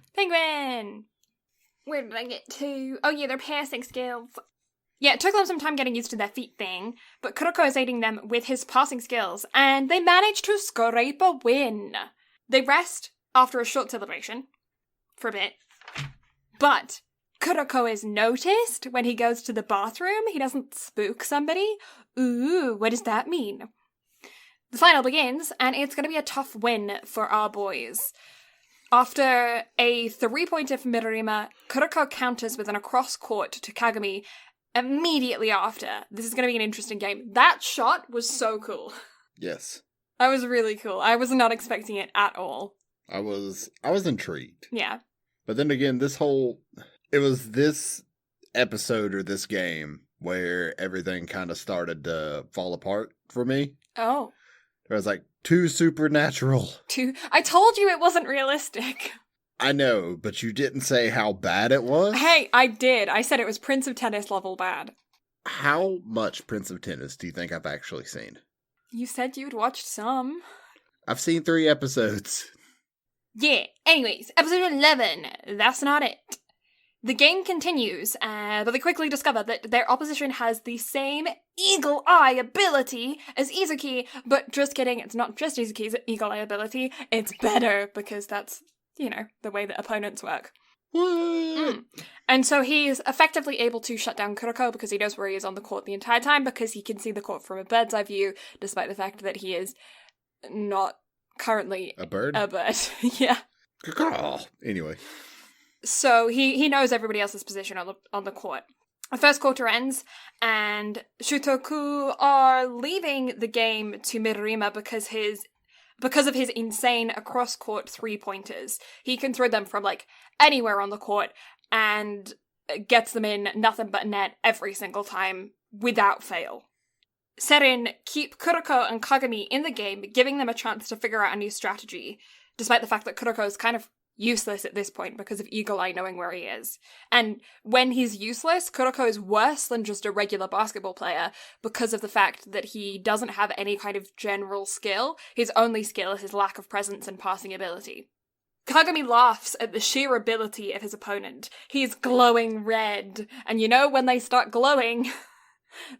Where did I get to? Oh yeah, their passing skills. Yeah, it took them some time getting used to their feet thing, but Kuroko is aiding them with his passing skills, and they manage to scrape a win. They rest after a short celebration for a bit, but Kuroko is noticed when he goes to the bathroom. He doesn't spook somebody. Ooh, what does that mean? The final begins, and it's going to be a tough win for our boys. After a 3-pointer from Mirima, Kuroko counters with an across-court to Kagami immediately after. This is going to be an interesting game. That shot was so cool. Yes. That was really cool. I was not expecting it at all. I was intrigued. Yeah. But then again, it was this episode or this game where everything kind of started to fall apart for me. Oh. It was like, too supernatural. I told you it wasn't realistic. I know, but you didn't say how bad it was. Hey, I did. I said it was Prince of Tennis level bad. How much Prince of Tennis do you think I've actually seen? You said you'd watched some. I've seen 3 episodes. Yeah, anyways, episode 11, that's not it. The game continues, but they quickly discover that their opposition has the same eagle eye ability as Izuki, but just kidding, it's not just Izuki's eagle eye ability, it's better, because that's, the way that opponents work. And so he's effectively able to shut down Kuroko because he knows where he is on the court the entire time, because he can see the court from a bird's eye view, despite the fact that he is not currently a bird. Yeah. Anyway, so he knows everybody else's position on the court. The first quarter ends, and Shutoku are leaving the game to Mirima because of his insane across-court 3-pointers. He can throw them from, anywhere on the court and gets them in nothing but net every single time without fail. Serin keep Kuroko and Kagami in the game, giving them a chance to figure out a new strategy, despite the fact that Kuroko is kind of useless at this point because of Eagle Eye knowing where he is. And when he's useless, Kuroko is worse than just a regular basketball player because of the fact that he doesn't have any kind of general skill. His only skill is his lack of presence and passing ability. Kagami laughs at the sheer ability of his opponent. He's glowing red, and when they start glowing,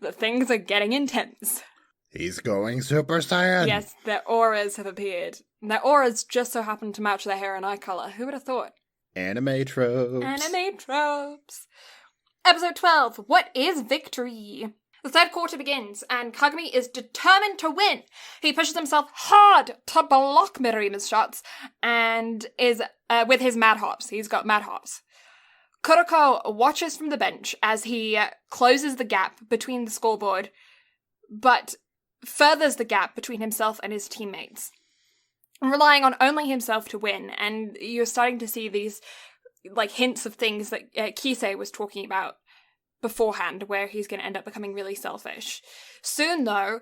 the things are getting intense. He's going Super Saiyan. Yes, their auras have appeared. And their auras just so happen to match their hair and eye colour. Who would have thought? Anime tropes. Anime tropes. Episode 12. What is victory? The third quarter begins, and Kagami is determined to win. He pushes himself hard to block Mirima's shots, and is with his mad hops. He's got mad hops. Kuroko watches from the bench as he closes the gap between the scoreboard, but furthers the gap between himself and his teammates, relying on only himself to win. And you're starting to see these hints of things that Kisei was talking about beforehand, where he's going to end up becoming really selfish. Soon, though,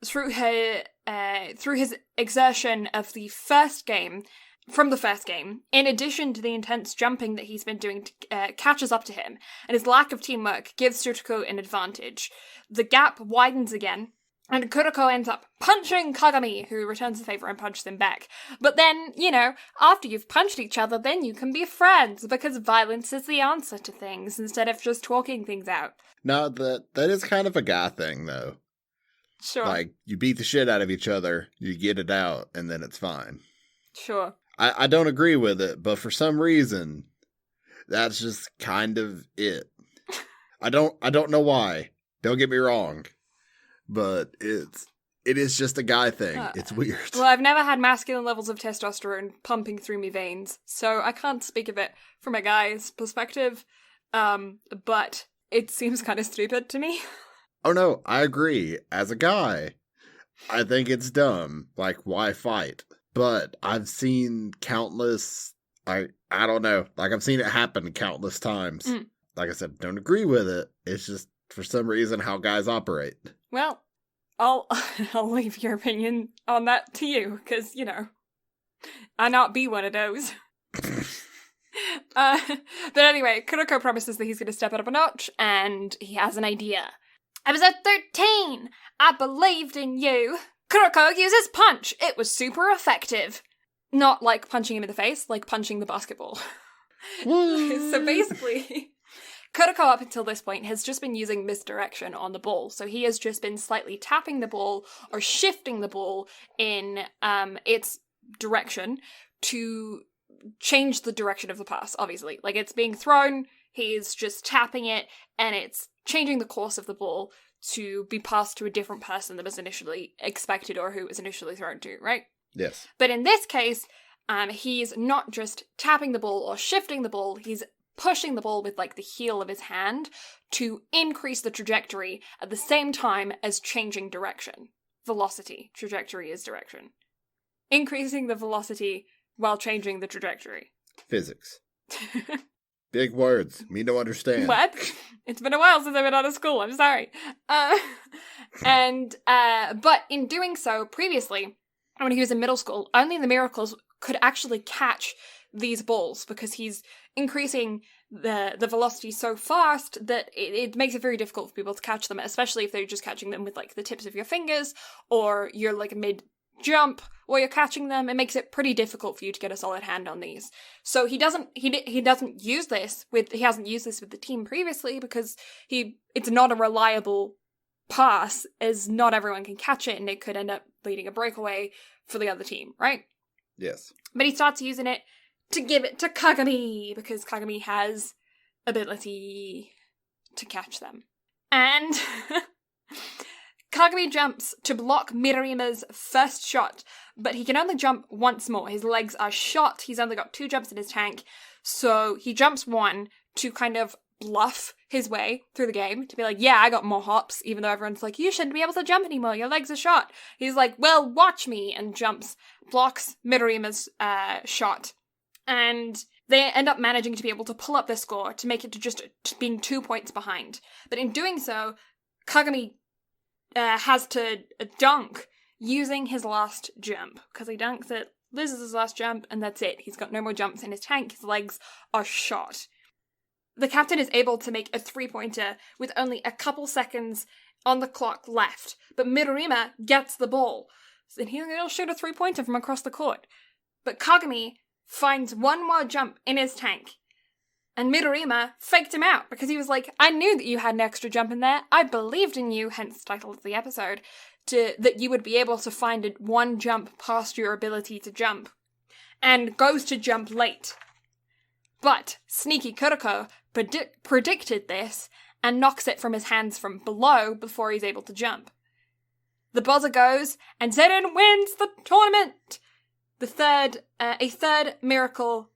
through his exertion of the first game, in addition to the intense jumping that he's been doing, catches up to him, and his lack of teamwork gives Shutoku an advantage. The gap widens again, and Kuroko ends up punching Kagami, who returns the favor and punches him back. But then, after you've punched each other, then you can be friends, because violence is the answer to things, instead of just talking things out. No, that is kind of a guy thing, though. Sure. You beat the shit out of each other, you get it out, and then it's fine. Sure. I don't agree with it, but for some reason, that's just kind of it. I don't know why. Don't get me wrong. But it is just a guy thing. It's weird. Well, I've never had masculine levels of testosterone pumping through me veins, so I can't speak of it from a guy's perspective, but it seems kind of stupid to me. Oh no, I agree. As a guy, I think it's dumb. Why fight? But I've seen countless, I don't know, I've seen it happen countless times. Like I said, don't agree with it. It's just, for some reason, how guys operate. Well, I'll leave your opinion on that to you, because, I not be one of those. But anyway, Kuroko promises that he's going to step it up a notch, and he has an idea. Episode 13! I believed in you! Kuroko uses punch! It was super effective! Not like punching him in the face, like punching the basketball. So basically, Kuroko up until this point has just been using misdirection on the ball. So he has just been slightly tapping the ball or shifting the ball in its direction to change the direction of the pass, obviously. It's being thrown, he's just tapping it, and it's changing the course of the ball to be passed to a different person than was initially expected or who it was initially thrown to, right? Yes. But in this case, he's not just tapping the ball or shifting the ball, he's pushing the ball with the heel of his hand to increase the trajectory at the same time as changing direction. Velocity. Trajectory is direction. Increasing the velocity while changing the trajectory. Physics. Big words. Me don't understand. What? It's been a while since I've been out of school. I'm sorry. But in doing so, previously, when he was in middle school, only the Miracles could actually catch these balls because he's increasing the velocity so fast that it makes it very difficult for people to catch them, especially if they're just catching them with, like, the tips of your fingers, or you're, like, mid-jump while you're catching them. It makes it pretty difficult for you to get a solid hand on these. So he hasn't used this with the team previously, because it's not a reliable pass, as not everyone can catch it, and it could end up leading a breakaway for the other team, right? Yes. But he starts using it to give it to Kagami, because Kagami has ability to catch them. And Kagami jumps to block Midorima's first shot, but he can only jump once more. His legs are shot, he's only got 2 jumps in his tank, so he jumps 1 to kind of bluff his way through the game, to be like, yeah, I got more hops, even though everyone's like, you shouldn't be able to jump anymore, your legs are shot. He's like, well, watch me, and jumps, blocks Midorima's shot. And they end up managing to be able to pull up their score to make it to just being 2 points behind. But in doing so, Kagami has to dunk using his last jump, because he dunks it, this is his last jump, and that's it. He's got no more jumps in his tank, his legs are shot. The captain is able to make a 3-pointer with only a couple seconds on the clock left, but Midorima gets the ball, and he'll shoot a 3-pointer from across the court. But Kagami finds one more jump in his tank, and Midorima faked him out, because he was like, I knew that you had an extra jump in there, I believed in you, hence the title of the episode, that you would be able to find one jump past your ability to jump, and goes to jump late. But sneaky Kuroko predicted this and knocks it from his hands from below before he's able to jump. The buzzer goes, and Zeren wins the tournament! A third miracle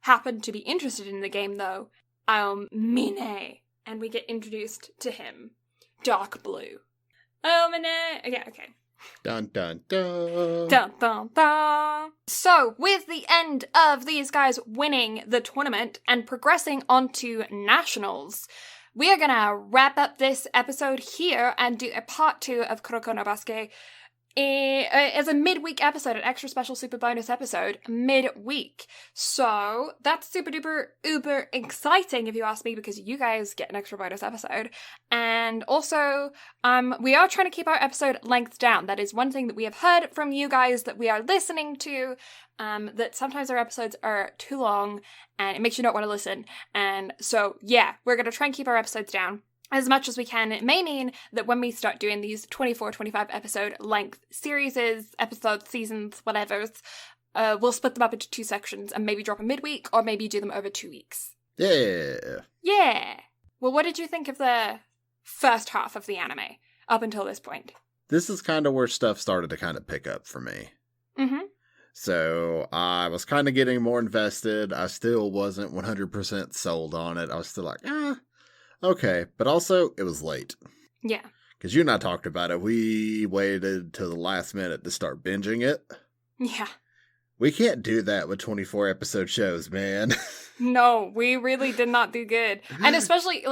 happened to be interested in the game, though. Mine. And we get introduced to him. Dark Blue. Mine. Yeah, okay. Dun dun dun. Dun dun dun. So, with the end of these guys winning the tournament and progressing onto nationals, we are gonna wrap up this episode here and do a part 2 of Kuroko no Basuke as a midweek episode, an extra special super bonus episode midweek. So that's super duper uber exciting, if you ask me, because you guys get an extra bonus episode. And also, we are trying to keep our episode length down. That is one thing that we have heard from you guys that we are listening to, that sometimes our episodes are too long and it makes you not want to listen. And so, yeah, we're going to try and keep our episodes down as much as we can. It may mean that when we start doing these 24, 25 episode length series, episodes, seasons, whatever, we'll split them up into 2 sections and maybe drop a midweek, or maybe do them over 2 weeks. Yeah. Yeah. Well, what did you think of the first half of the anime up until this point? This is kind of where stuff started to kind of pick up for me. Mm-hmm. So I was kind of getting more invested. I still wasn't 100% sold on it. I was still like, okay, but also, it was late. Yeah. Because you and I talked about it. We waited till the last minute to start binging it. Yeah. We can't do that with 24-episode shows, man. No, we really did not do good. And especially,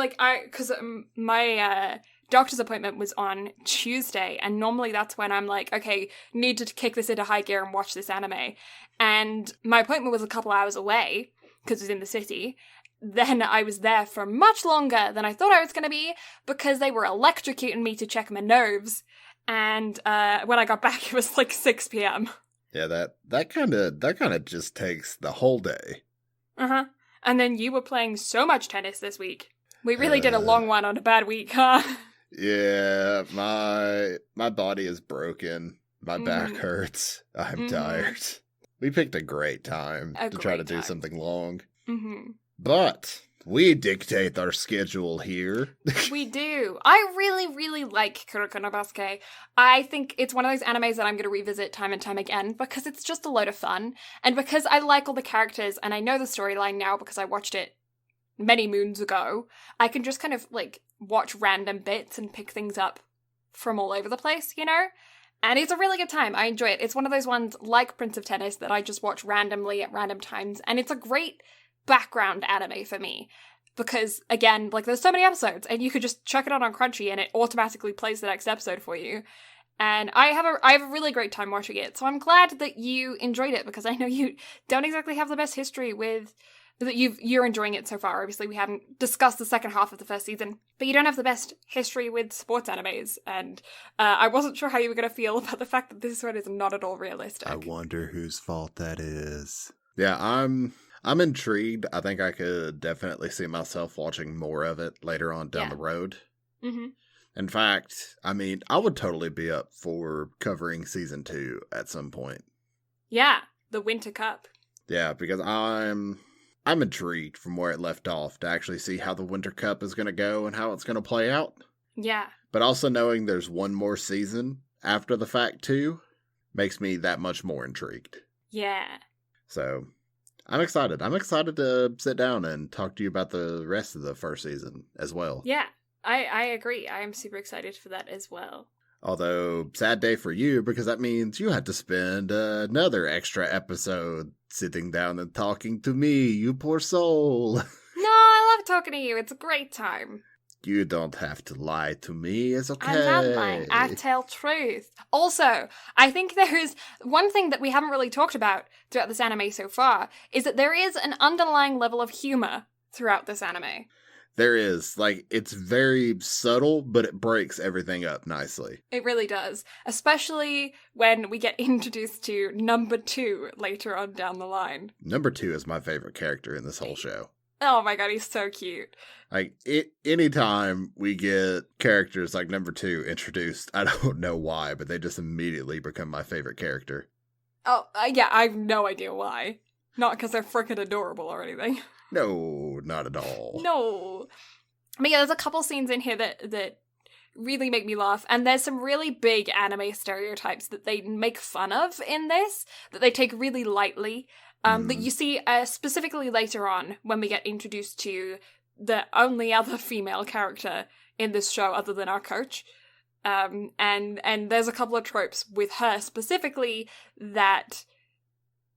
because my doctor's appointment was on Tuesday, and normally that's when I'm like, okay, need to kick this into high gear and watch this anime. And my appointment was a couple hours away, because it was in the city. Then I was there for much longer than I thought I was going to be, because they were electrocuting me to check my nerves. And when I got back, it was like 6 p.m. Yeah, that kind of just takes the whole day. Uh-huh. And then you were playing so much tennis this week. We really did a long one on a bad week, huh? Yeah, my body is broken. My back hurts. I'm tired. We picked a great time to try to do something long. Mm-hmm. But we dictate our schedule here. We do. I really, really like Kuroko no Basuke. I think it's one of those animes that I'm going to revisit time and time again, because it's just a load of fun. And because I like all the characters, and I know the storyline now because I watched it many moons ago, I can just kind of, watch random bits and pick things up from all over the place, you know? And it's a really good time. I enjoy it. It's one of those ones, like Prince of Tennis, that I just watch randomly at random times. And it's a great background anime for me, because again, there's so many episodes, and you could just chuck it on Crunchy and it automatically plays the next episode for you. And I have a really great time watching it, so I'm glad that you enjoyed it, because I know you don't exactly have the best history with that you're enjoying it so far. Obviously, we haven't discussed the second half of the first season, but you don't have the best history with sports animes, and I wasn't sure how you were going to feel about the fact that this one is not at all realistic. I wonder whose fault that is. Yeah, I'm intrigued. I think I could definitely see myself watching more of it later on down the road. Mm-hmm. In fact, I mean, I would totally be up for covering season 2 at some point. Yeah, the Winter Cup. Yeah, because I'm intrigued from where it left off to actually see how the Winter Cup is going to go and how it's going to play out. Yeah. But also knowing there's one more season after the fact too makes me that much more intrigued. Yeah. So, I'm excited. I'm excited to sit down and talk to you about the rest of the first season as well. Yeah, I agree. I am super excited for that as well. Although, sad day for you, because that means you had to spend another extra episode sitting down and talking to me, you poor soul. No, I love talking to you. It's a great time. You don't have to lie to me. It's okay. I'm not lying. I tell truth. Also, I think there is one thing that we haven't really talked about throughout this anime so far, is that there is an underlying level of humor throughout this anime. There is. Like, it's very subtle, but it breaks everything up nicely. It really does. Especially when we get introduced to number 2 later on down the line. Number 2 is my favorite character in this whole show. Oh my god, he's so cute. Like, anytime we get characters like number 2 introduced, I don't know why, but they just immediately become my favorite character. Oh, yeah, I have no idea why. Not because they're freaking adorable or anything. No, not at all. No. But yeah, there's a couple scenes in here that really make me laugh, and there's some really big anime stereotypes that they make fun of in this, that they take really lightly, that you see specifically later on when we get introduced to the only other female character in this show other than our coach. And there's a couple of tropes with her specifically that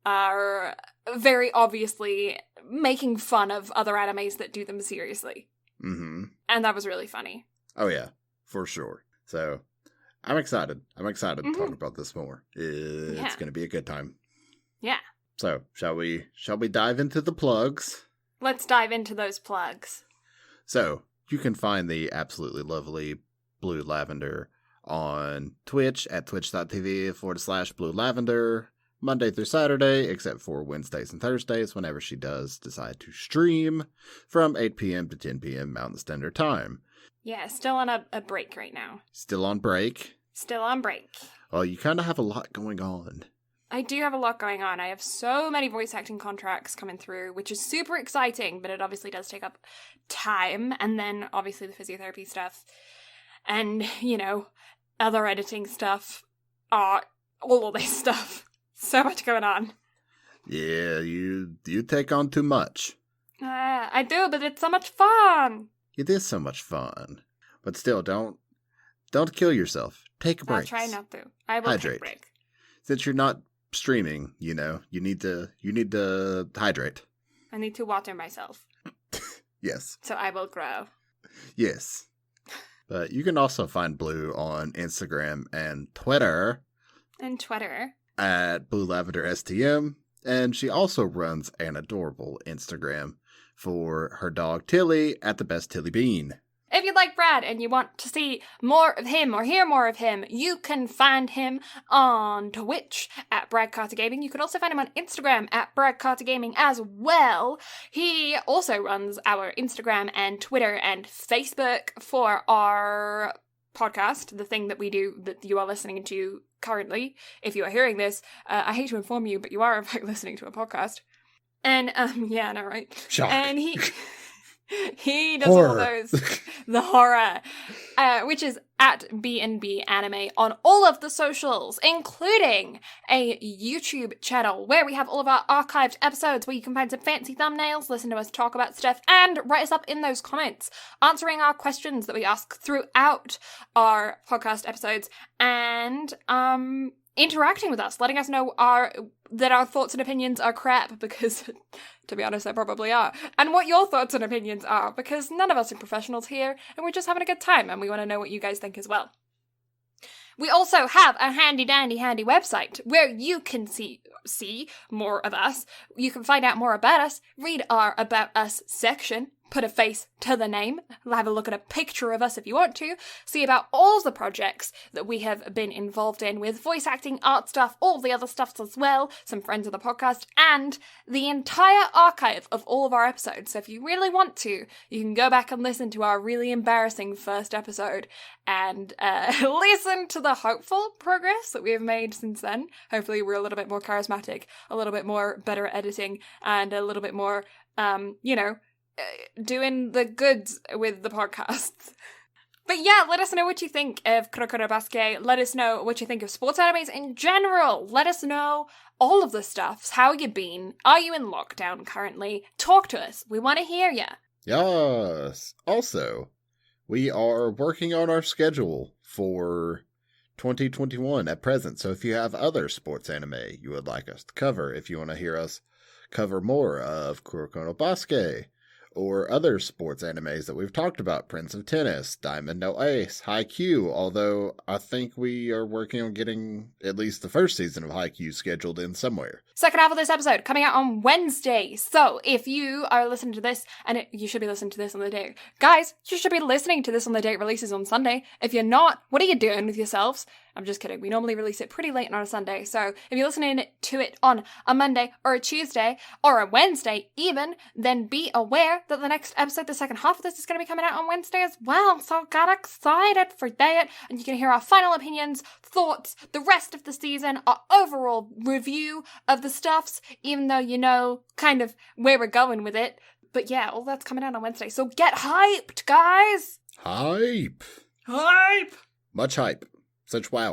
are very obviously making fun of other animes that do them seriously. Mm-hmm. And that was really funny. Oh yeah, for sure. So, I'm excited. I'm excited to talk about this more. It's going to be a good time. Yeah. So, shall we dive into the plugs? Let's dive into those plugs. So, you can find the absolutely lovely Blue Lavender on Twitch at twitch.tv/Blue Lavender. Monday through Saturday, except for Wednesdays and Thursdays, whenever she does decide to stream from 8 p.m. to 10 p.m. Mountain Standard Time. Yeah, still on a break right now. Still on break? Still on break. Well, you kind of have a lot going on. I do have a lot going on. I have so many voice acting contracts coming through, which is super exciting, but it obviously does take up time. And then, obviously, the physiotherapy stuff. And, other editing stuff. All of this stuff. So much going on. Yeah, you take on too much. I do, but it's so much fun. It is so much fun. But still, don't kill yourself. Take a break. I'll try not to. I will take a break. Since you're not streaming, you need to hydrate. I need to water myself. Yes. So I will grow. Yes. But you can also find Blue on Instagram and Twitter. At Blue Lavender STM, and she also runs an adorable Instagram for her dog Tilly at the Best Tilly Bean. If you like Brad and you want to see more of him or hear more of him, you can find him on Twitch at Brad Carter Gaming. You can also find him on Instagram at Brad Carter Gaming as well. He also runs our Instagram and Twitter and Facebook for our podcast, the thing that we do that you are listening to currently. If you are hearing this, I hate to inform you, but you are in fact listening to a podcast. And yeah, no, right? Shock. And he does all those, the horror, which is at BnB Anime on all of the socials, including a YouTube channel where we have all of our archived episodes where you can find some fancy thumbnails, listen to us talk about stuff, and write us up in those comments, answering our questions that we ask throughout our podcast episodes, and interacting with us, letting us know that our thoughts and opinions are crap, because, to be honest, they probably are, and what your thoughts and opinions are, because none of us are professionals here, and we're just having a good time, and we want to know what you guys think as well. We also have a handy-dandy-handy website where you can see see more of us, you can find out more about us, read our About Us section, put a face to the name, have a look at a picture of us if you want to, see about all the projects that we have been involved in with voice acting, art stuff, all the other stuffs as well, some friends of the podcast, and the entire archive of all of our episodes. So if you really want to, you can go back and listen to our really embarrassing first episode and listen to the hopeful progress that we have made since then. Hopefully we're a little bit more charismatic, a little bit more better at editing, and a little bit more, doing the goods with the podcasts. But yeah, let us know what you think of Kuroko no Basuke. Let us know what you think of sports animes in general. Let us know all of the stuffs. How you been? Are you in lockdown currently? Talk to us. We want to hear ya. Yes. Also, we are working on our schedule for 2021 at present. So if you have other sports anime you would like us to cover, if you want to hear us cover more of Kuroko no Basuke, or other sports animes that we've talked about, Prince of Tennis, Diamond No Ace, Haikyuu, although I think we are working on getting at least the first season of Haikyuu scheduled in somewhere. Second half of this episode coming out on Wednesday. So if you are listening to this, and you should be listening to this on the day. Guys, you should be listening to this on the day it releases on Sunday. If you're not, what are you doing with yourselves? I'm just kidding. We normally release it pretty late on a Sunday. So if you're listening to it on a Monday or a Tuesday or a Wednesday even, then be aware that the next episode, the second half of this, is going to be coming out on Wednesday as well. So got excited for that. And you can hear our final opinions, thoughts, the rest of the season, our overall review of the stuffs, even though you know kind of where we're going with it. But yeah, all that's coming out on Wednesday. So get hyped, guys! Hype! Hype! Much hype. Such wow.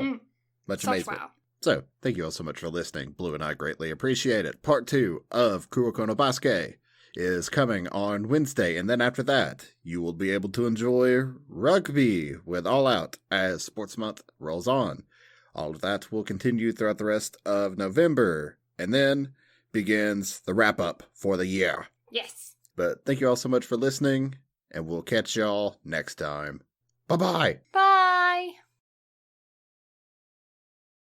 Much Such amazement. wow. So, thank you all so much for listening. Blue and I greatly appreciate it. Part 2 of Kuroko no Basuke is coming on Wednesday, and then after that, you will be able to enjoy rugby with All Out as Sports Month rolls on. All of that will continue throughout the rest of November, and then begins the wrap-up for the year. Yes. But thank you all so much for listening, and we'll catch y'all next time. Bye-bye! Bye!